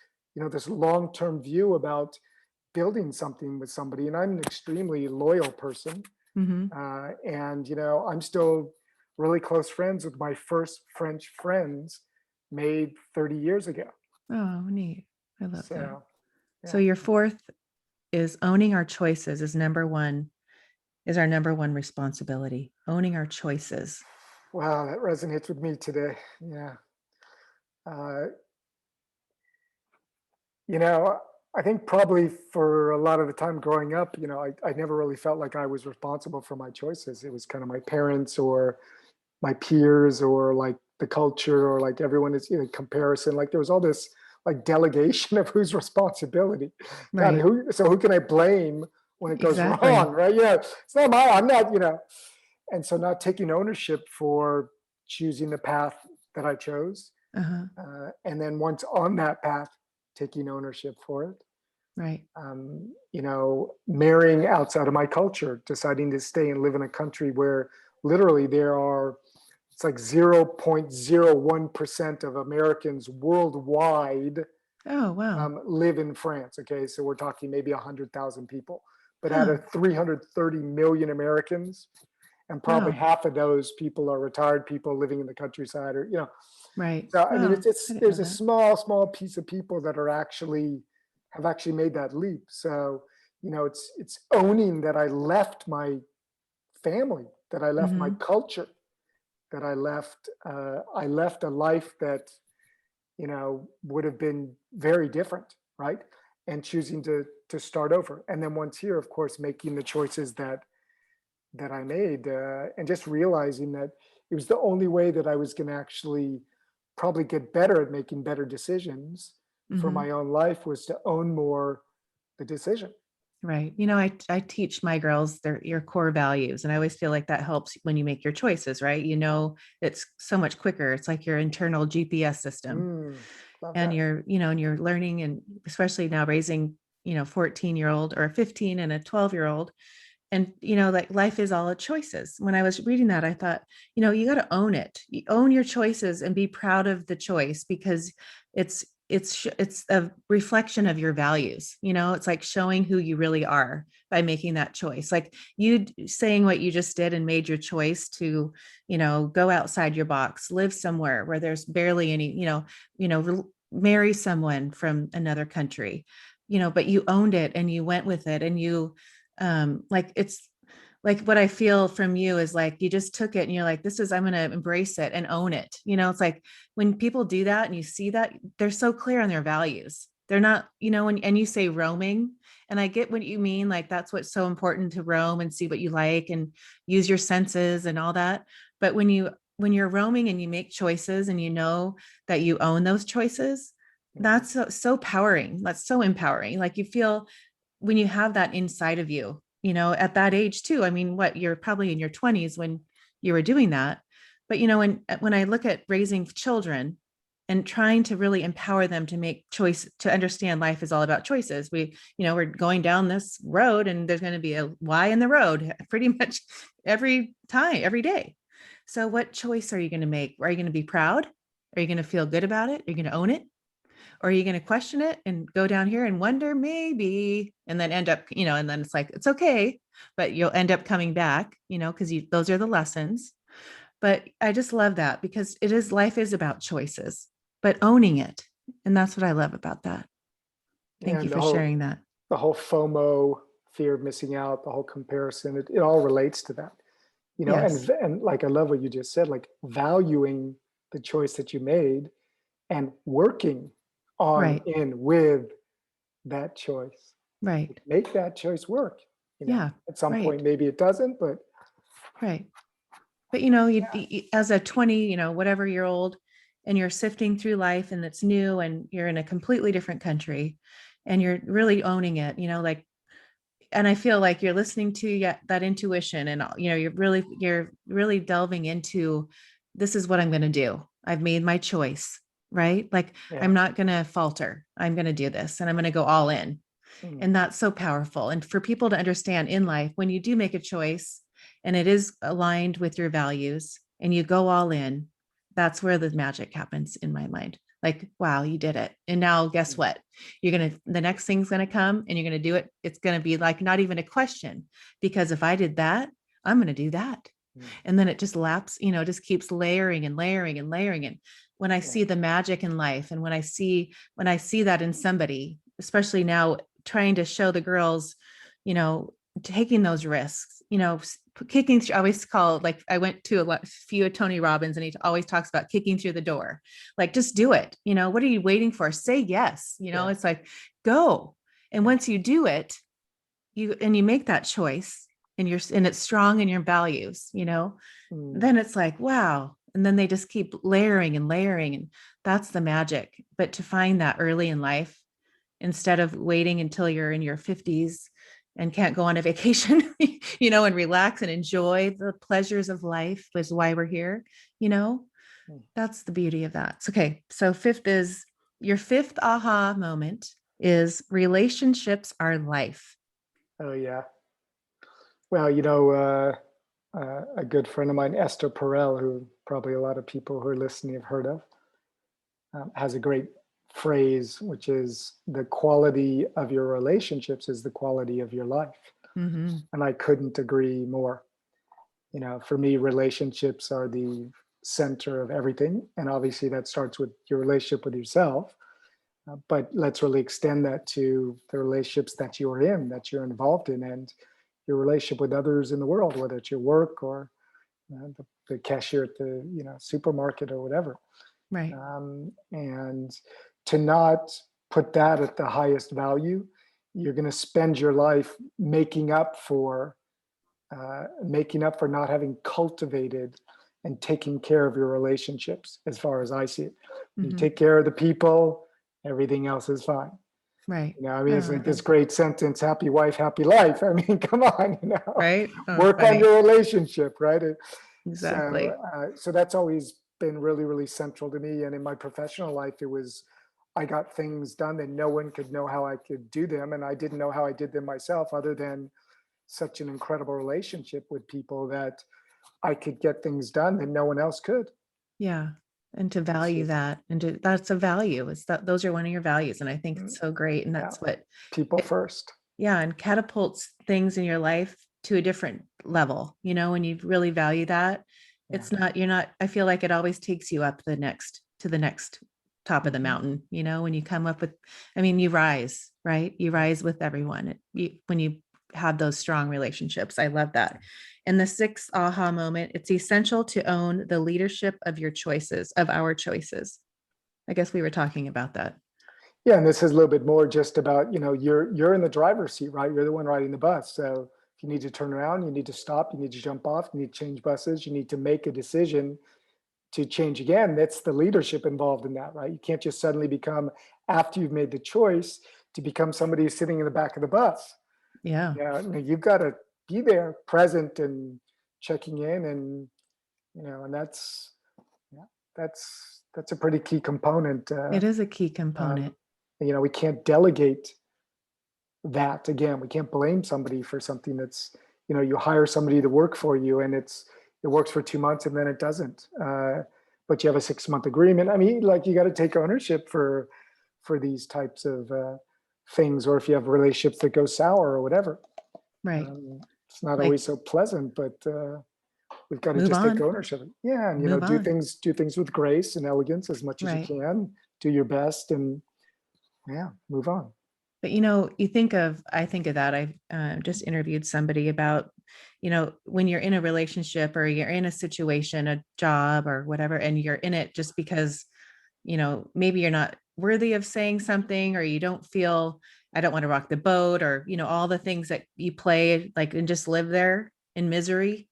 Speaker 2: this long term view about building something with somebody. And I'm an extremely loyal person.
Speaker 1: Mm-hmm.
Speaker 2: And, I'm still really close friends with my first French friends made 30 years ago.
Speaker 1: Oh, neat. I love that.
Speaker 2: So,
Speaker 1: So
Speaker 2: yeah.
Speaker 1: your fourth is owning our choices is our number one responsibility. Owning our choices.
Speaker 2: Wow, that resonates with me today. Yeah. Uh, you know, I think probably for a lot of the time growing up, I never really felt like I was responsible for my choices. It was kind of my parents or my peers or like the culture or like everyone is comparison. Like there was all this like delegation of whose responsibility. God,
Speaker 1: Right.
Speaker 2: who can I blame when it goes wrong,
Speaker 1: Exactly.
Speaker 2: right? Yeah, it's not my. I'm not, and so not taking ownership for choosing the path that I chose,
Speaker 1: Uh-huh.
Speaker 2: and then once on that path, taking ownership for it.
Speaker 1: Right.
Speaker 2: Marrying outside of my culture, deciding to stay and live in a country where literally it's like 0.01% of Americans worldwide
Speaker 1: Oh, wow.
Speaker 2: live in France. Okay, so we're talking maybe 100,000 people, but out
Speaker 1: Huh.
Speaker 2: of 330 million Americans, and probably
Speaker 1: Wow.
Speaker 2: half of those people are retired people living in the countryside, or
Speaker 1: Right.
Speaker 2: so I mean,
Speaker 1: Wow. I
Speaker 2: it's
Speaker 1: didn't know
Speaker 2: there's a
Speaker 1: that.
Speaker 2: small piece of people that are actually have actually made that leap. So it's owning that I left my family, that I left my
Speaker 1: Mm-hmm.
Speaker 2: culture, that I left a life that would have been very different, right? And choosing to start over, and then once here, of course, making the choices that I made, and just realizing that it was the only way that I was going to actually probably get better at making better decisions for
Speaker 1: Mm-hmm.
Speaker 2: my own life was to own more the decision.
Speaker 1: Right. I teach my girls your core values. And I always feel like that helps when you make your choices, right? It's so much quicker. It's like your internal GPS system.
Speaker 2: Love
Speaker 1: And
Speaker 2: that.
Speaker 1: you're learning, and especially now raising, 14-year-old or a 15 and a 12-year-old. And like life is all choices. When I was reading that, I thought, you got to own it. You own your choices and be proud of the choice, because it's a reflection of your values. It's like showing who you really are by making that choice. Like you saying what you just did and made your choice to go outside your box, live somewhere where there's barely any, marry someone from another country, but you owned it and you went with it, and you like it's like what I feel from you is like you just took it and you're like, I'm going to embrace it and own it. It's like when people do that and you see that, they're so clear on their values. They're not, and you say roaming, and I get what you mean. Like that's what's so important, to roam and see what you like and use your senses and all that. But when you're roaming and you make choices and that you own those choices,
Speaker 2: Mhm.
Speaker 1: that's so powering. That's so empowering. Like you feel when you have that inside of you, at that age too. I mean, you're probably in your 20s when you were doing that. But when I look at raising children and trying to really empower them to make choice, to understand life is all about choices. We're going down this road and there's going to be a Y in the road pretty much every time, every day. So what choice are you going to make? Are you going to be proud? Are you going to feel good about it? Are you going to own it? Or are you going to question it and go down here and wonder maybe, and then end up, and then it's like, it's okay, but you'll end up coming back, because those are the lessons. But I just love that, because life is about choices, but owning it. And that's what I love about that. Thank you
Speaker 2: And
Speaker 1: for sharing that.
Speaker 2: the whole FOMO, fear of missing out, the whole comparison, it all relates to that.
Speaker 1: Yes.
Speaker 2: And like I love what you just said, like valuing the choice that you made and working on
Speaker 1: Right.
Speaker 2: in with that choice.
Speaker 1: Right.
Speaker 2: Make that choice work.
Speaker 1: Yeah.
Speaker 2: At some
Speaker 1: Right.
Speaker 2: point maybe it doesn't, but
Speaker 1: Right. But as a 20, whatever year old, and you're sifting through life and it's new and you're in a completely different country and you're really owning it, like, and I feel like you're listening to that intuition, and you're really delving into, this is what I'm going to do. I've made my choice, right? Like
Speaker 2: yeah.
Speaker 1: I'm not going to falter. I'm going to do this and I'm going to go all in.
Speaker 2: Mm,
Speaker 1: And that's so powerful. And for people to understand in life, when you do make a choice and it is aligned with your values and you go all in, that's where the magic happens in my mind. Like, wow, you did it. And now guess
Speaker 2: mm,
Speaker 1: what? The next thing's going to come and you're going to do it. It's going to be like not even a question, because if I did that, I'm going to do that.
Speaker 2: mm.
Speaker 1: And then it just laps, just keeps layering and layering and layering. And when I
Speaker 2: Yeah.
Speaker 1: see the magic in life, and when I see that in somebody, especially now trying to show the girls, taking those risks, kicking through, I always call, like I went to a few of Tony Robbins and he always talks about kicking through the door. Like, just do it. What are you waiting for? Say yes.
Speaker 2: Yeah.
Speaker 1: It's like, go. And
Speaker 2: Yeah.
Speaker 1: once you do it, you make that choice and it's strong in your values,
Speaker 2: Mm,
Speaker 1: then it's like, wow. And then they just keep layering and layering. And that's the magic. But to find that early in life, instead of waiting until you're in your 50s and can't go on a vacation, and relax and enjoy the pleasures of life, is why we're here, you know,
Speaker 2: mm.
Speaker 1: that's the beauty of that. So, okay. So, your fifth aha moment is relationships are life.
Speaker 2: Oh yeah. Well, a good friend of mine, Esther Perel, who probably a lot of people who are listening have heard of, has a great phrase, which is the quality of your relationships is the quality of your life.
Speaker 1: Mm-hmm.
Speaker 2: And I couldn't agree more. For me, relationships are the center of everything. And obviously, that starts with your relationship with yourself. But let's really extend that to the relationships that you're in, that you're involved in, and your relationship with others in the world, whether it's your work or the cashier at the supermarket or whatever.
Speaker 1: Right.
Speaker 2: And to not put that at the highest value, you're going to spend your life making up for not having cultivated and taking care of your relationships. As far as I see it, you
Speaker 1: Mm-hmm.
Speaker 2: take care of the people, everything else is fine.
Speaker 1: Right.
Speaker 2: I mean, it's
Speaker 1: Oh,
Speaker 2: like this great sentence, happy wife, happy life. I mean, come on,
Speaker 1: right. Oh,
Speaker 2: work on
Speaker 1: funny.
Speaker 2: your relationship, right? So,
Speaker 1: Exactly.
Speaker 2: so that's always been really, really central to me. And in my professional life, I got things done that no one could know how I could do them. And I didn't know how I did them myself, other than such an incredible relationship with people that I could get things done that no one else could.
Speaker 1: Yeah. And to value
Speaker 2: So,
Speaker 1: that that's a value. It's that those are one of your values. And I think
Speaker 2: mm,
Speaker 1: it's so great. And
Speaker 2: yeah,
Speaker 1: that's what
Speaker 2: people
Speaker 1: it,
Speaker 2: first.
Speaker 1: yeah, and catapults things in your life to a different level, when you really value that.
Speaker 2: Yeah.
Speaker 1: You're not, I feel like it always takes you up to the next top of the
Speaker 2: Mhm.
Speaker 1: mountain, when you come up with, I mean, you rise, right? You
Speaker 2: Yeah.
Speaker 1: rise with everyone. When you have those strong relationships. I love that. And the sixth aha moment, it's essential to own the leadership of our choices. I guess we were talking about that.
Speaker 2: Yeah, and this is a little bit more just about, you're in the driver's seat, right? You're the one riding the bus. So if you need to turn around, you need to stop, you need to jump off, you need to change buses, you need to make a decision to change again. That's the leadership involved in that, right? You can't just suddenly become, after you've made the choice, to become somebody who's sitting in the back of the bus.
Speaker 1: Yeah,
Speaker 2: You've got to be there, present and checking in, and yeah, that's a pretty key component.
Speaker 1: it is a key
Speaker 2: Um,
Speaker 1: component.
Speaker 2: we can't delegate that. Again, we can't blame somebody for something that's, you hire somebody to work for you, and it works for 2 months and then it doesn't. But you have a 6-month agreement. I mean, like, you got to take ownership for these types of things, or if you have relationships that go sour or whatever.
Speaker 1: Right.
Speaker 2: It's not
Speaker 1: Like,
Speaker 2: always so pleasant, but we've got to
Speaker 1: move
Speaker 2: just take
Speaker 1: on,
Speaker 2: ownership. Yeah, and
Speaker 1: move on.
Speaker 2: do things with grace and elegance as much as you
Speaker 1: Right.
Speaker 2: can. Do your best, and yeah, move on.
Speaker 1: But I think of that. I just interviewed somebody about, when you're in a relationship or you're in a situation, a job or whatever, and you're in it just because, maybe you're not worthy of saying something, or you don't feel, I don't want to rock the boat, or, all the things that you play, like, and just live there in misery,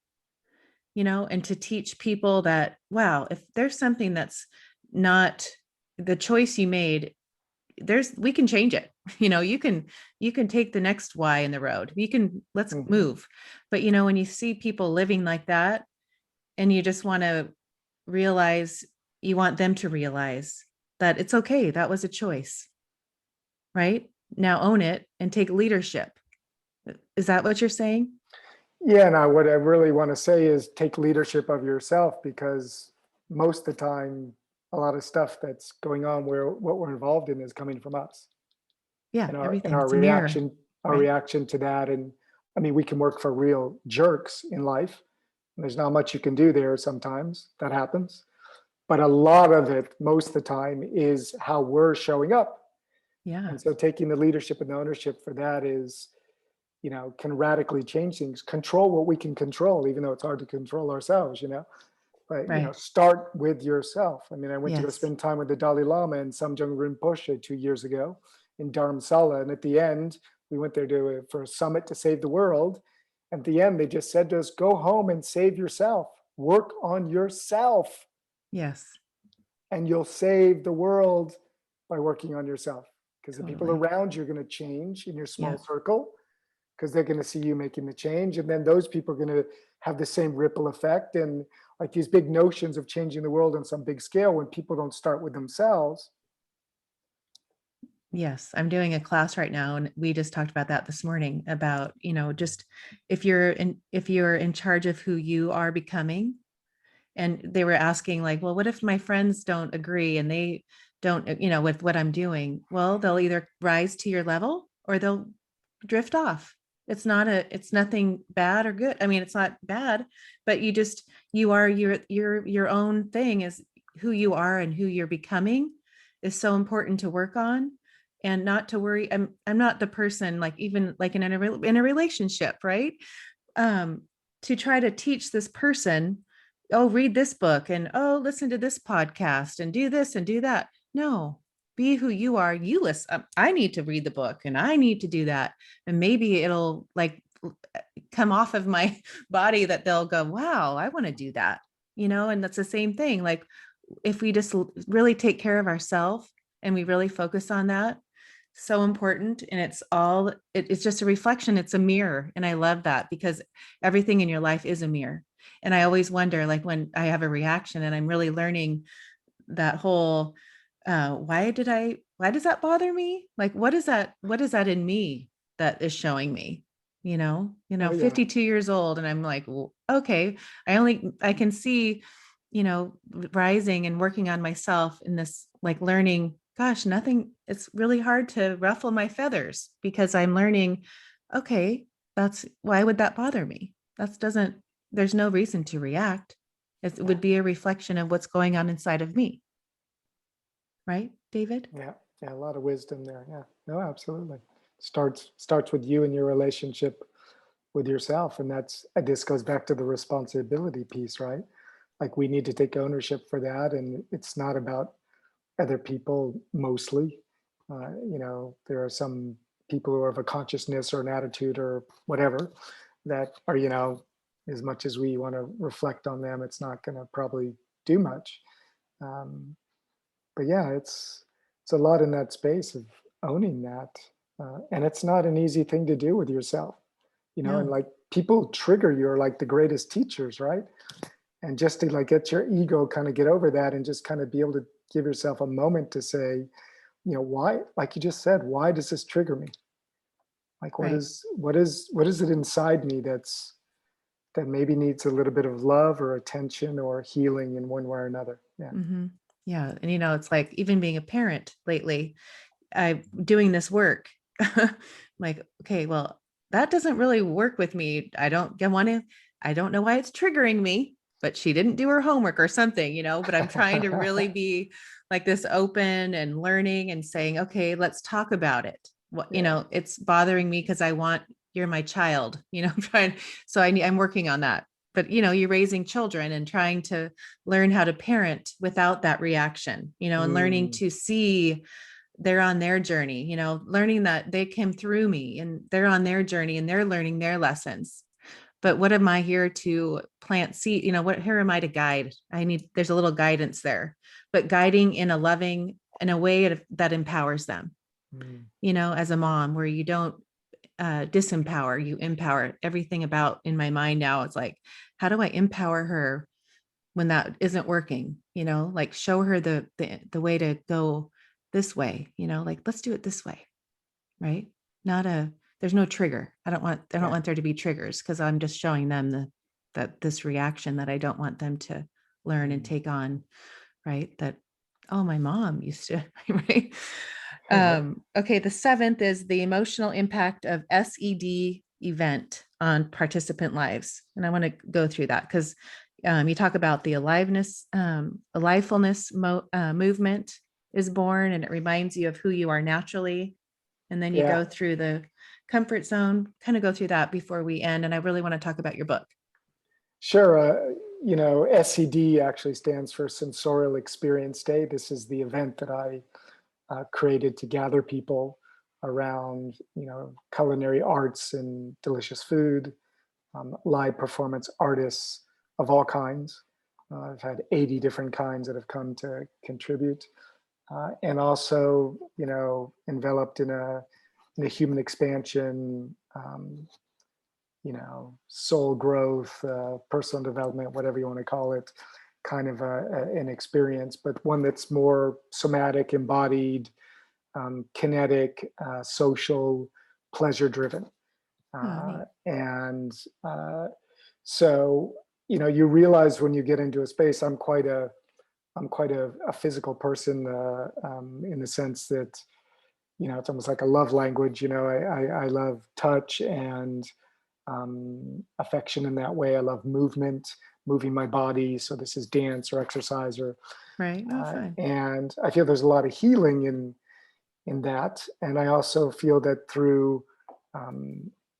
Speaker 1: and to teach people that, wow, if there's something that's not the choice you made, we can change it. You can take the next Y in the road. Let's
Speaker 2: Mhm.
Speaker 1: move. But when you see people living like that, and you just want to realize, you want them to realize that it's okay, that was a choice, right? Now own it and take leadership. Is that what you're saying?
Speaker 2: Yeah, and what I really want to say is take leadership of yourself, because most of the time, a lot of stuff that's going on where what we're involved in is coming from us,
Speaker 1: Yeah,
Speaker 2: and our and
Speaker 1: everything,
Speaker 2: our
Speaker 1: it's a mirror,
Speaker 2: reaction our
Speaker 1: right?
Speaker 2: reaction to that. And I mean, we can work for real jerks in life. And there's not much you can do there. Sometimes that happens, but a lot of it, most of the time, is how we're showing up.
Speaker 1: Yeah,
Speaker 2: And so taking the leadership and the ownership for that is, can radically change things. Control what we can control, even though it's hard to control ourselves, But,
Speaker 1: right.
Speaker 2: start with yourself. I mean, I went to go
Speaker 1: Yes.
Speaker 2: spend time with the Dalai Lama and Samjung Rinpoche 2 years ago. in Dharamsala. And at the end, we went there for a summit to save the world. At the end, they just said to us, go home and save yourself. Work on yourself,
Speaker 1: Yes,
Speaker 2: and you'll save the world by working on yourself. Because the people
Speaker 1: totally.
Speaker 2: around you are going to change in your
Speaker 1: Yeah.
Speaker 2: small circle, because they're going to see you making the change. And then those people are going to have the same ripple effect. And like these big notions of changing the world on some big scale, when people don't start with themselves.
Speaker 1: Yes, I'm doing a class right now, and we just talked about that this morning about, just if you're in charge of who you are becoming. And they were asking like, well, what if my friends don't agree and they don't, with what I'm doing? Well, they'll either rise to your level or they'll drift off. It's nothing bad or good. I mean, it's not bad, but you are your own thing is who you are, and who you're becoming is so important to work on, and not to worry. I'm not the person, like, even like in a relationship, right? um to try to teach this person, oh, read this book, and oh, listen to this podcast and do this and do that. No, be who you are. You listen. I need to read the book and I need to do that, and maybe it'll like come off of my body that they'll go, wow, I want to do that. And that's the same thing. Like, if we just really take care of ourselves and we really focus on that, so important. And it's just a reflection, it's a mirror. And I love that, because everything in your life is a mirror. And I always wonder, like, when I have a reaction and I'm really learning that whole, why does that bother me? Like, what is that in me that is showing me?
Speaker 2: Oh yeah.
Speaker 1: 52 years old, and I'm like, well, okay, I can see, rising and working on myself in this, like, learning, gosh, nothing, it's really hard to ruffle my feathers, because I'm learning, okay, that's why would that bother me? That doesn't, there's no reason to react. It
Speaker 2: Yeah.
Speaker 1: would be a reflection of what's going on inside of me. Right, David?
Speaker 2: Yeah. Yeah. A lot of wisdom there. Yeah. No, absolutely. Starts with you and your relationship with yourself. And this goes back to the responsibility piece, right? Like, we need to take ownership for that. And it's not about other people mostly. There are some people who have a consciousness or an attitude or whatever that are, as much as we want to reflect on them, it's not going to probably do much. Um, but yeah, it's a lot in that space of owning that, and it's not an easy thing to do with yourself, and
Speaker 1: No.
Speaker 2: like, people trigger you are like the greatest teachers, right? And just to like get your ego kind of get over that, and just kind of be able to give yourself a moment to say, why, like you just said, why does this trigger me? Like, what
Speaker 1: Right.
Speaker 2: is what is it inside me that maybe needs a little bit of love or attention or healing in one way or another? Yeah.
Speaker 1: Mm-hmm. Yeah. And it's like, even being a parent lately, I'm doing this work. Like, okay, well, that doesn't really work with me. I don't know why it's triggering me, but she didn't do her homework or something, but I'm trying to really be like this, open and learning and saying, okay, let's talk about it.
Speaker 2: Yeah.
Speaker 1: It's bothering me because you're my child, I'm trying. So I'm working on that. But, you're raising children and trying to learn how to parent without that reaction, and learning
Speaker 2: Mm,
Speaker 1: to see they're on their journey, learning that they came through me and they're on their journey and they're learning their lessons. But what am I here to plant seed? Here am I to guide? There's a little guidance there, but guiding in a way that empowers them,
Speaker 2: mm,
Speaker 1: as a mom, where you don't disempower, you empower. Everything about in my mind now, it's like, how do I empower her when that isn't working? Like, show her the way to go this way, like, let's do it this way, right? Not a There's no trigger. I don't
Speaker 2: yeah.
Speaker 1: want there to be triggers, because I'm just showing them that this reaction that I don't want them to learn and
Speaker 2: Mm.
Speaker 1: take on, right? That, oh, my mom used to, right? Okay, the seventh is the emotional impact of SED event on participant lives. And I want to go through that, because you talk about the alivefulness movement is born, and it reminds you of who you are naturally. And then you
Speaker 2: Yeah.
Speaker 1: go through the comfort zone, kind of go through that before we end. And I really want to talk about your book.
Speaker 2: Sure. SED actually stands for Sensorial Experience Day. This is the event that I created to gather people. around, culinary arts and delicious food, live performance artists of all kinds. I've had 80 different kinds that have come to contribute, and also, enveloped in a human expansion, soul growth, personal development, whatever you want to call it, kind of an experience, but one that's more somatic, embodied, kinetic, social, pleasure driven.
Speaker 1: Oh, neat.
Speaker 2: And so, you realize when you get into a space, I'm quite a physical person, in the sense that, it's almost like a love language. I love touch and affection in that way. I love movement, moving my body. So this is dance or exercise, or
Speaker 1: Right. No, fine.
Speaker 2: and I feel there's a lot of healing in that. And I also feel that through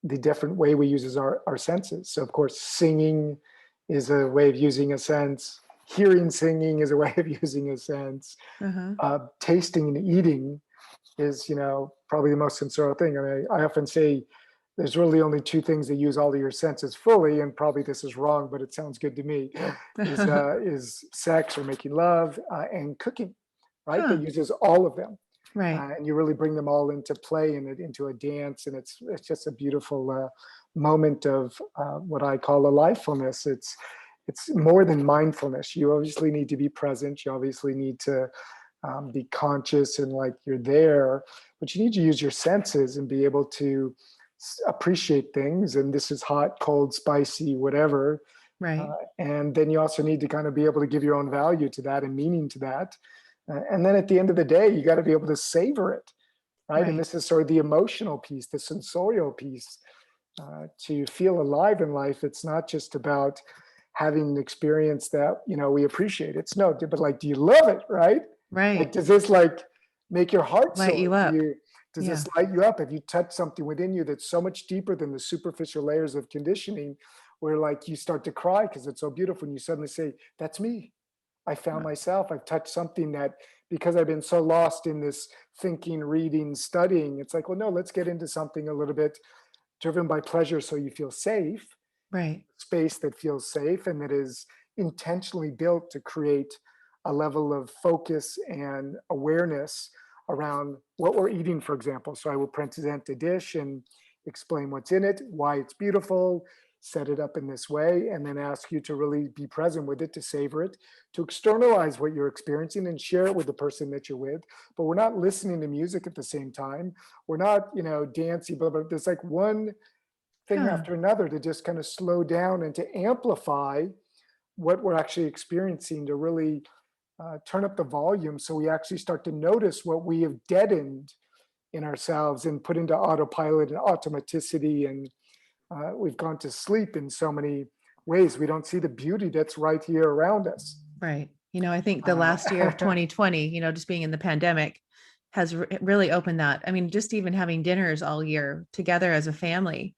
Speaker 2: the different way we use our senses. So of course, singing is a way of using a sense. Hearing singing is a way of using a sense.
Speaker 1: Uh-huh.
Speaker 2: Tasting and eating is, probably the most sensorial thing. I mean, I often say there's really only two things that use all of your senses fully, and probably this is wrong, but it sounds good to me. Is sex or making love, and cooking, right? That
Speaker 1: Huh.
Speaker 2: uses all of them,
Speaker 1: Right.
Speaker 2: and you really bring them all into play and into a dance, and it's just a beautiful moment of what I call a lifefulness. It's more than mindfulness. You obviously need to be present. You obviously need to be conscious and like you're there, but you need to use your senses and be able to appreciate things. And this is hot, cold, spicy, whatever.
Speaker 1: Right.
Speaker 2: And then you also need to kind of be able to give your own value to that and meaning to that. And then at the end of the day, you got to be able to savor it, right? And
Speaker 1: Right.
Speaker 2: this is sort of the emotional piece, the sensorial piece. To feel alive in life, it's not just about having an experience that we appreciate. It's no, but like, do you love it, right? Like,
Speaker 1: Right.
Speaker 2: does this like make your heart
Speaker 1: Light
Speaker 2: soar?
Speaker 1: you up.
Speaker 2: Does
Speaker 1: Yeah.
Speaker 2: this light you up? Have you touched something within you that's so much deeper than the superficial layers of conditioning, where like you start to cry because it's so beautiful, and you suddenly say, "That's me. I found
Speaker 1: Wow.
Speaker 2: myself. I've touched something that, because I've been so lost in this thinking, reading, studying, it's like, well, no, let's get into something a little bit driven by pleasure, so you feel safe,
Speaker 1: Right.
Speaker 2: space that feels safe and that is intentionally built to create a level of focus and awareness around what we're eating, for example. So I will present a dish and explain what's in it, why it's beautiful, set it up in this way, and then ask you to really be present with it, to savor it, to externalize what you're experiencing and share it with the person that you're with. But we're not listening to music at the same time. We're not, dancing, blah, blah. There's like one thing
Speaker 1: Huh.
Speaker 2: after another to just kind of slow down and to amplify what we're actually experiencing, to really turn up the volume so we actually start to notice what we have deadened in ourselves and put into autopilot and automaticity. And we've gone to sleep in so many ways. We don't see the beauty that's right here around us.
Speaker 1: Right. I think the last year of
Speaker 2: Uh,
Speaker 1: 2020, just being in the pandemic has really opened that. I mean, just even having dinners all year together as a family,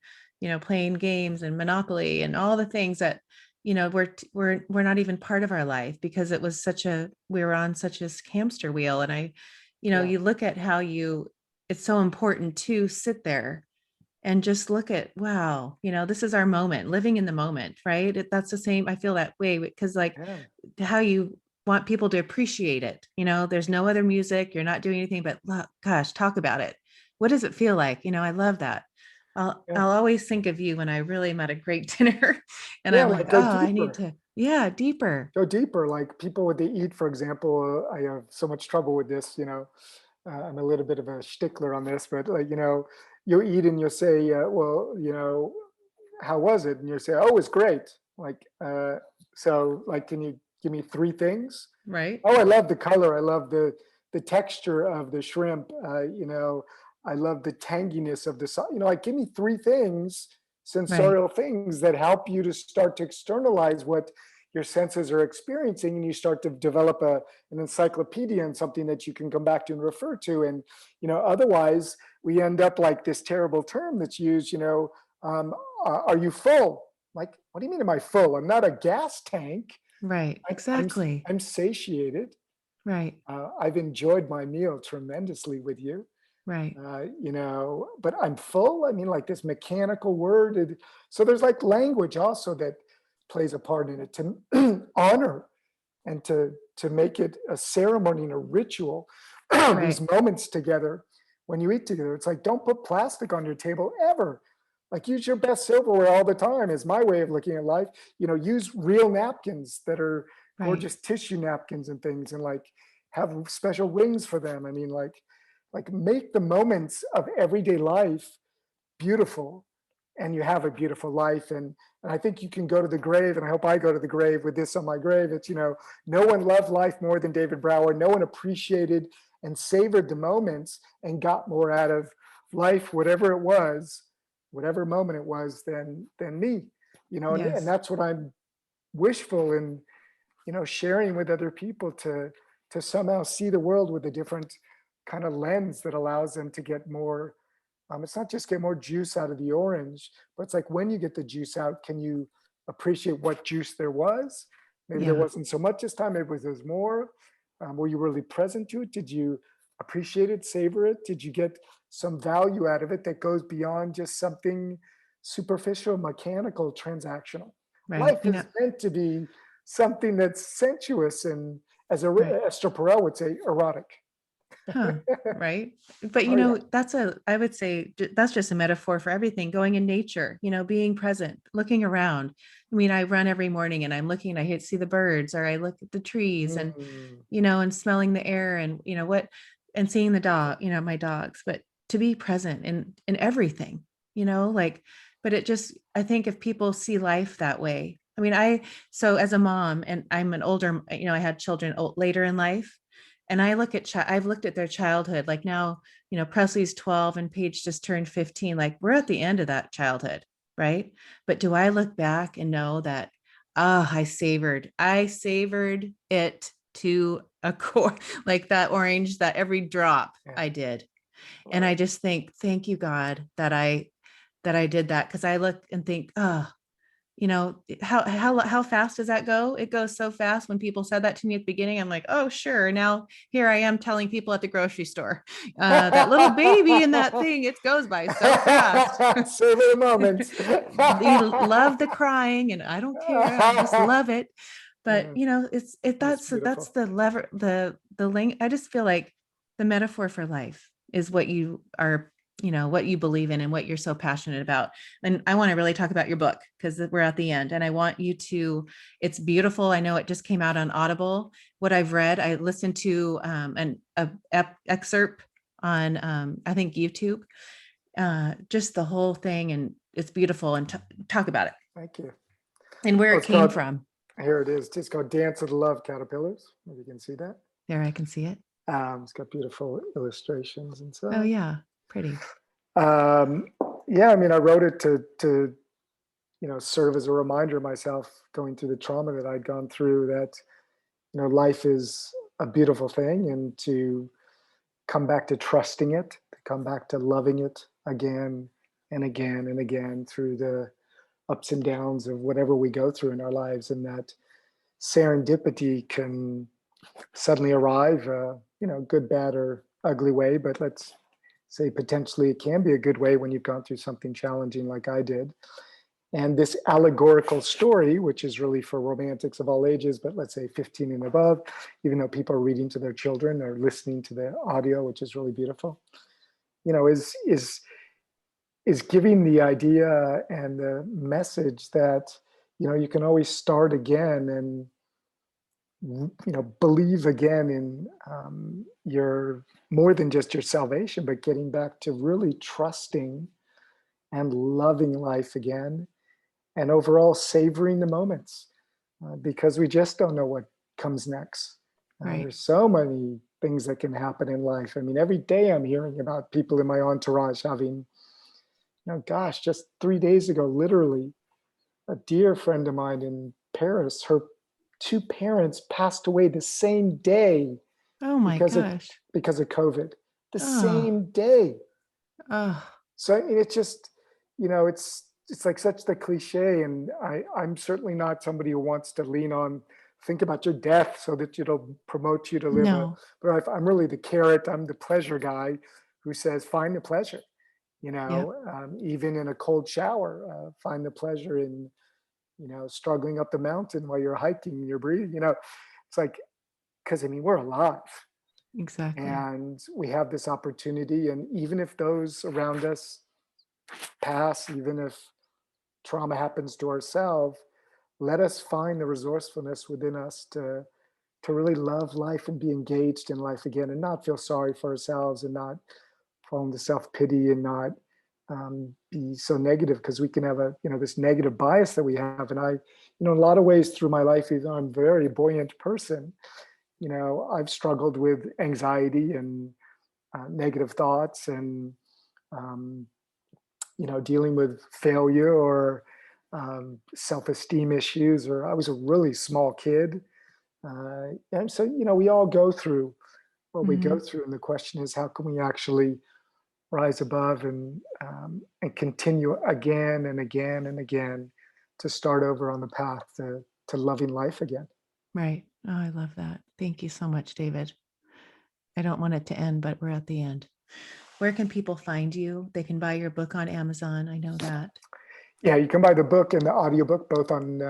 Speaker 1: playing games and Monopoly and all the things that, we're not even part of our life because it was we were on such a hamster wheel. And
Speaker 2: yeah,
Speaker 1: you look at how it's so important to sit there and just look at, wow, this is our moment, living in the moment, right? That's the same. I feel that way because like
Speaker 2: yeah,
Speaker 1: how you want people to appreciate it. There's no other music. You're not doing anything but look, gosh, talk about it. What does it feel like? I love that. I'll
Speaker 2: yeah,
Speaker 1: I'll always think of you when I really am at a great dinner and
Speaker 2: yeah.
Speaker 1: I'm
Speaker 2: Like,
Speaker 1: like, oh,
Speaker 2: go
Speaker 1: I need
Speaker 2: deeper.
Speaker 1: to, yeah, deeper.
Speaker 2: Go deeper. Like people, what they eat, for example. I have so much trouble with this. I'm a little bit of a stickler on this, but like, you'll eat and you'll say, well, how was it? And you say, oh, it's great. Like, so like, can you give me three things?
Speaker 1: Right.
Speaker 2: Oh, I love the color. I love the texture of the shrimp. I love the tanginess of the sauce. Like give me three things,
Speaker 1: Right.
Speaker 2: sensorial things that help you to start to externalize what your senses are experiencing, and you start to develop an encyclopedia and something that you can come back to and refer to. And otherwise we end up like this terrible term that's used. Um, are you full? Like, what do you mean? Am I full? I'm not a gas tank.
Speaker 1: Right.
Speaker 2: I, I'm
Speaker 1: Exactly.
Speaker 2: I'm satiated.
Speaker 1: Right.
Speaker 2: I've enjoyed my meal tremendously with you.
Speaker 1: Right.
Speaker 2: but I'm full. I mean, like this mechanical word. So there's like language also that plays a part in it to honor and to make it a ceremony and a ritual. These
Speaker 1: Right.
Speaker 2: moments together when you eat together. It's like don't put plastic on your table ever. Like use your best silverware all the time is my way of looking at life. Use real napkins that are
Speaker 1: Right.
Speaker 2: gorgeous tissue napkins and things, and like have special rings for them. I mean, like make the moments of everyday life beautiful, and you have a beautiful life. And I think you can go to the grave, and I hope I go to the grave with this on my grave. It's, no one loved life more than David Brower. No one appreciated and savored the moments and got more out of life, whatever it was, whatever moment it was, than me. And
Speaker 1: Yes.
Speaker 2: that's what I'm wishful in, sharing with other people, to somehow see the world with a different kind of lens that allows them to get more. It's not just get more juice out of the orange, but it's like when you get the juice out, can you appreciate what juice there was? Maybe there
Speaker 1: Yeah.
Speaker 2: wasn't so much this time, maybe there's more. Were you really present to it? Did you appreciate it, savor it? Did you get some value out of it that goes beyond just something superficial, mechanical, transactional?
Speaker 1: Right.
Speaker 2: Life is meant to be something that's sensuous and, as
Speaker 1: Right.
Speaker 2: Esther Perel would say, erotic.
Speaker 1: Huh. Right. But
Speaker 2: Oh yeah.
Speaker 1: I would say that's just a metaphor for everything, going in nature, being present, looking around. I mean, I run every morning and I'm looking, I see the birds, or I look at the trees and,
Speaker 2: Mm,
Speaker 1: and smelling the air and, and seeing the dog, my dogs, but to be present in everything, like, but I think if people see life that way, I mean, so as a mom, and I'm an older, I had children later in life, and I've looked at their childhood. Like now, Presley's 12 and Paige just turned 15. Like we're at the end of that childhood, right? But do I look back and know that, I savored it to a core, like that orange, that every drop
Speaker 2: yeah.
Speaker 1: I did. And I
Speaker 2: Right.
Speaker 1: just think, thank you, God, that I did that. Cause I look and think, how fast does that go? It goes so fast. When people said that to me at the beginning, I'm like, oh sure, now here I am telling people at the grocery store, that little baby in that thing, it goes by so fast.
Speaker 2: Savor the moment.
Speaker 1: You love the crying and I don't care, I just love it. But
Speaker 2: Mm, that's
Speaker 1: that's
Speaker 2: beautiful.
Speaker 1: the lever, the link. I just feel like the metaphor for life is what you are, what you believe in and what you're so passionate about. And I want to really talk about your book because we're at the end, and I want you to, it's beautiful. I know it just came out on Audible. What I've read, I listened to excerpt on I think YouTube, just the whole thing, and it's beautiful, and talk about it
Speaker 2: Thank you.
Speaker 1: and where
Speaker 2: Well,
Speaker 1: it
Speaker 2: it's
Speaker 1: came
Speaker 2: called,
Speaker 1: from.
Speaker 2: here it is. It's called Dance of the Love Caterpillars. If you can see that.
Speaker 1: There, I can see it.
Speaker 2: It's got beautiful illustrations and
Speaker 1: Oh
Speaker 2: so.
Speaker 1: yeah, pretty.
Speaker 2: Um, yeah, I mean, I wrote it to serve as a reminder of myself going through the trauma that I'd gone through. That life is a beautiful thing, and to come back to trusting it, to come back to loving it again and again and again through the ups and downs of whatever we go through in our lives, and that serendipity can suddenly arrive, good, bad, or ugly way, but let's say potentially it can be a good way when you've gone through something challenging like I did. And this allegorical story, which is really for romantics of all ages, but let's say 15 and above, even though people are reading to their children or listening to the audio, which is really beautiful, is giving the idea and the message that you can always start again, and believe again in your more than just your salvation, but getting back to really trusting and loving life again, and overall savoring the moments, because we just don't know what comes next.
Speaker 1: Right.
Speaker 2: There's so many things that can happen in life. I mean, every day I'm hearing about people in my entourage having, gosh, just 3 days ago, literally, a dear friend of mine in Paris, her two parents passed away the same day
Speaker 1: Oh my
Speaker 2: because of
Speaker 1: gosh.
Speaker 2: because of COVID. The
Speaker 1: Oh,
Speaker 2: same day.
Speaker 1: oh,
Speaker 2: So I mean, it's just, it's like such the cliche, and I'm certainly not somebody who wants to lean on think about your death so that it'll promote you to live a.
Speaker 1: no.
Speaker 2: But I'm really the carrot. I'm the pleasure guy. who says, find the pleasure,
Speaker 1: Yep.
Speaker 2: even in a cold shower, find the pleasure in, struggling up the mountain while you're hiking, you're breathing, it's like, because I mean, we're alive
Speaker 1: Exactly.
Speaker 2: and we have this opportunity. And even if those around us pass, even if trauma happens to ourselves, let us find the resourcefulness within us to really love life and be engaged in life again and not feel sorry for ourselves and not fall into self-pity and not be so negative, because we can have this negative bias that we have. And in a lot of ways through my life, even though I'm a very buoyant person, I've struggled with anxiety and negative thoughts and um, dealing with failure or self-esteem issues, or I was a really small kid. And so, we all go through what we go
Speaker 1: Hmm.
Speaker 2: through. And the question is, how can we actually rise above and continue again and again and again to start over on the path to loving life again?
Speaker 1: Right. Oh, I love that. Thank you so much, David. I don't want it to end, but we're at the end. Where can people find you? They can buy your book on Amazon. I know that.
Speaker 2: Yeah, you can buy the book and the audiobook both on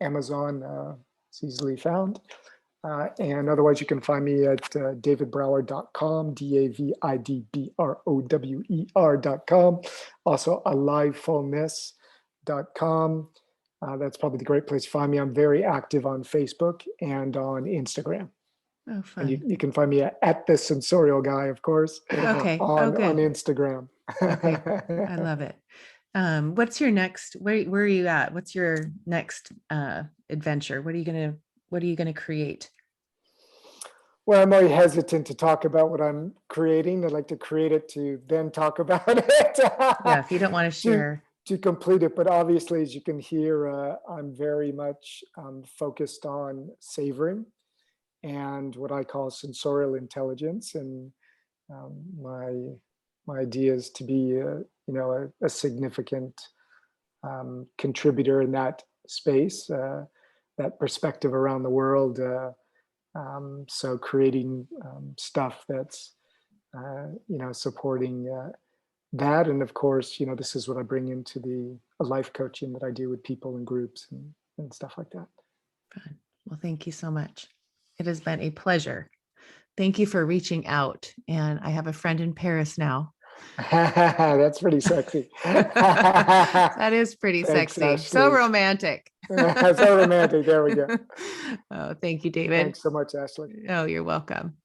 Speaker 2: Amazon. It's easily found. And otherwise, you can find me at davidbrower.com, DAVIDBROWER.com. Also, alivefulness.com. That's probably the great place to find me. I'm very active on Facebook and on Instagram.
Speaker 1: Oh,
Speaker 2: And you,
Speaker 1: fun.
Speaker 2: you can find me at the Sensorial Guy, of course,
Speaker 1: Okay. Oh,
Speaker 2: on
Speaker 1: good.
Speaker 2: Instagram.
Speaker 1: Okay. I love it. What's your next, where are you at? What's your next adventure? What are you gonna create?
Speaker 2: Well, I'm very hesitant to talk about what I'm creating. I'd like to create it to then talk about it
Speaker 1: Yeah, if you don't want to
Speaker 2: to
Speaker 1: share.
Speaker 2: to complete it. But obviously, as you can hear, I'm very much focused on savoring and what I call sensorial intelligence. And my idea is to be, a significant contributor in that space, that perspective around the world. So creating stuff that's supporting that, and of course, this is what I bring into the life coaching that I do with people and groups and stuff like that.
Speaker 1: Fun. Well, thank you so much. It has been a pleasure. Thank you for reaching out. And I have a friend in Paris now.
Speaker 2: That's pretty sexy.
Speaker 1: That is pretty
Speaker 2: Thanks,
Speaker 1: sexy. So
Speaker 2: Ashley.
Speaker 1: romantic.
Speaker 2: So romantic. There we go.
Speaker 1: Oh, thank you, David.
Speaker 2: Thanks so much, Ashley.
Speaker 1: Oh, you're welcome.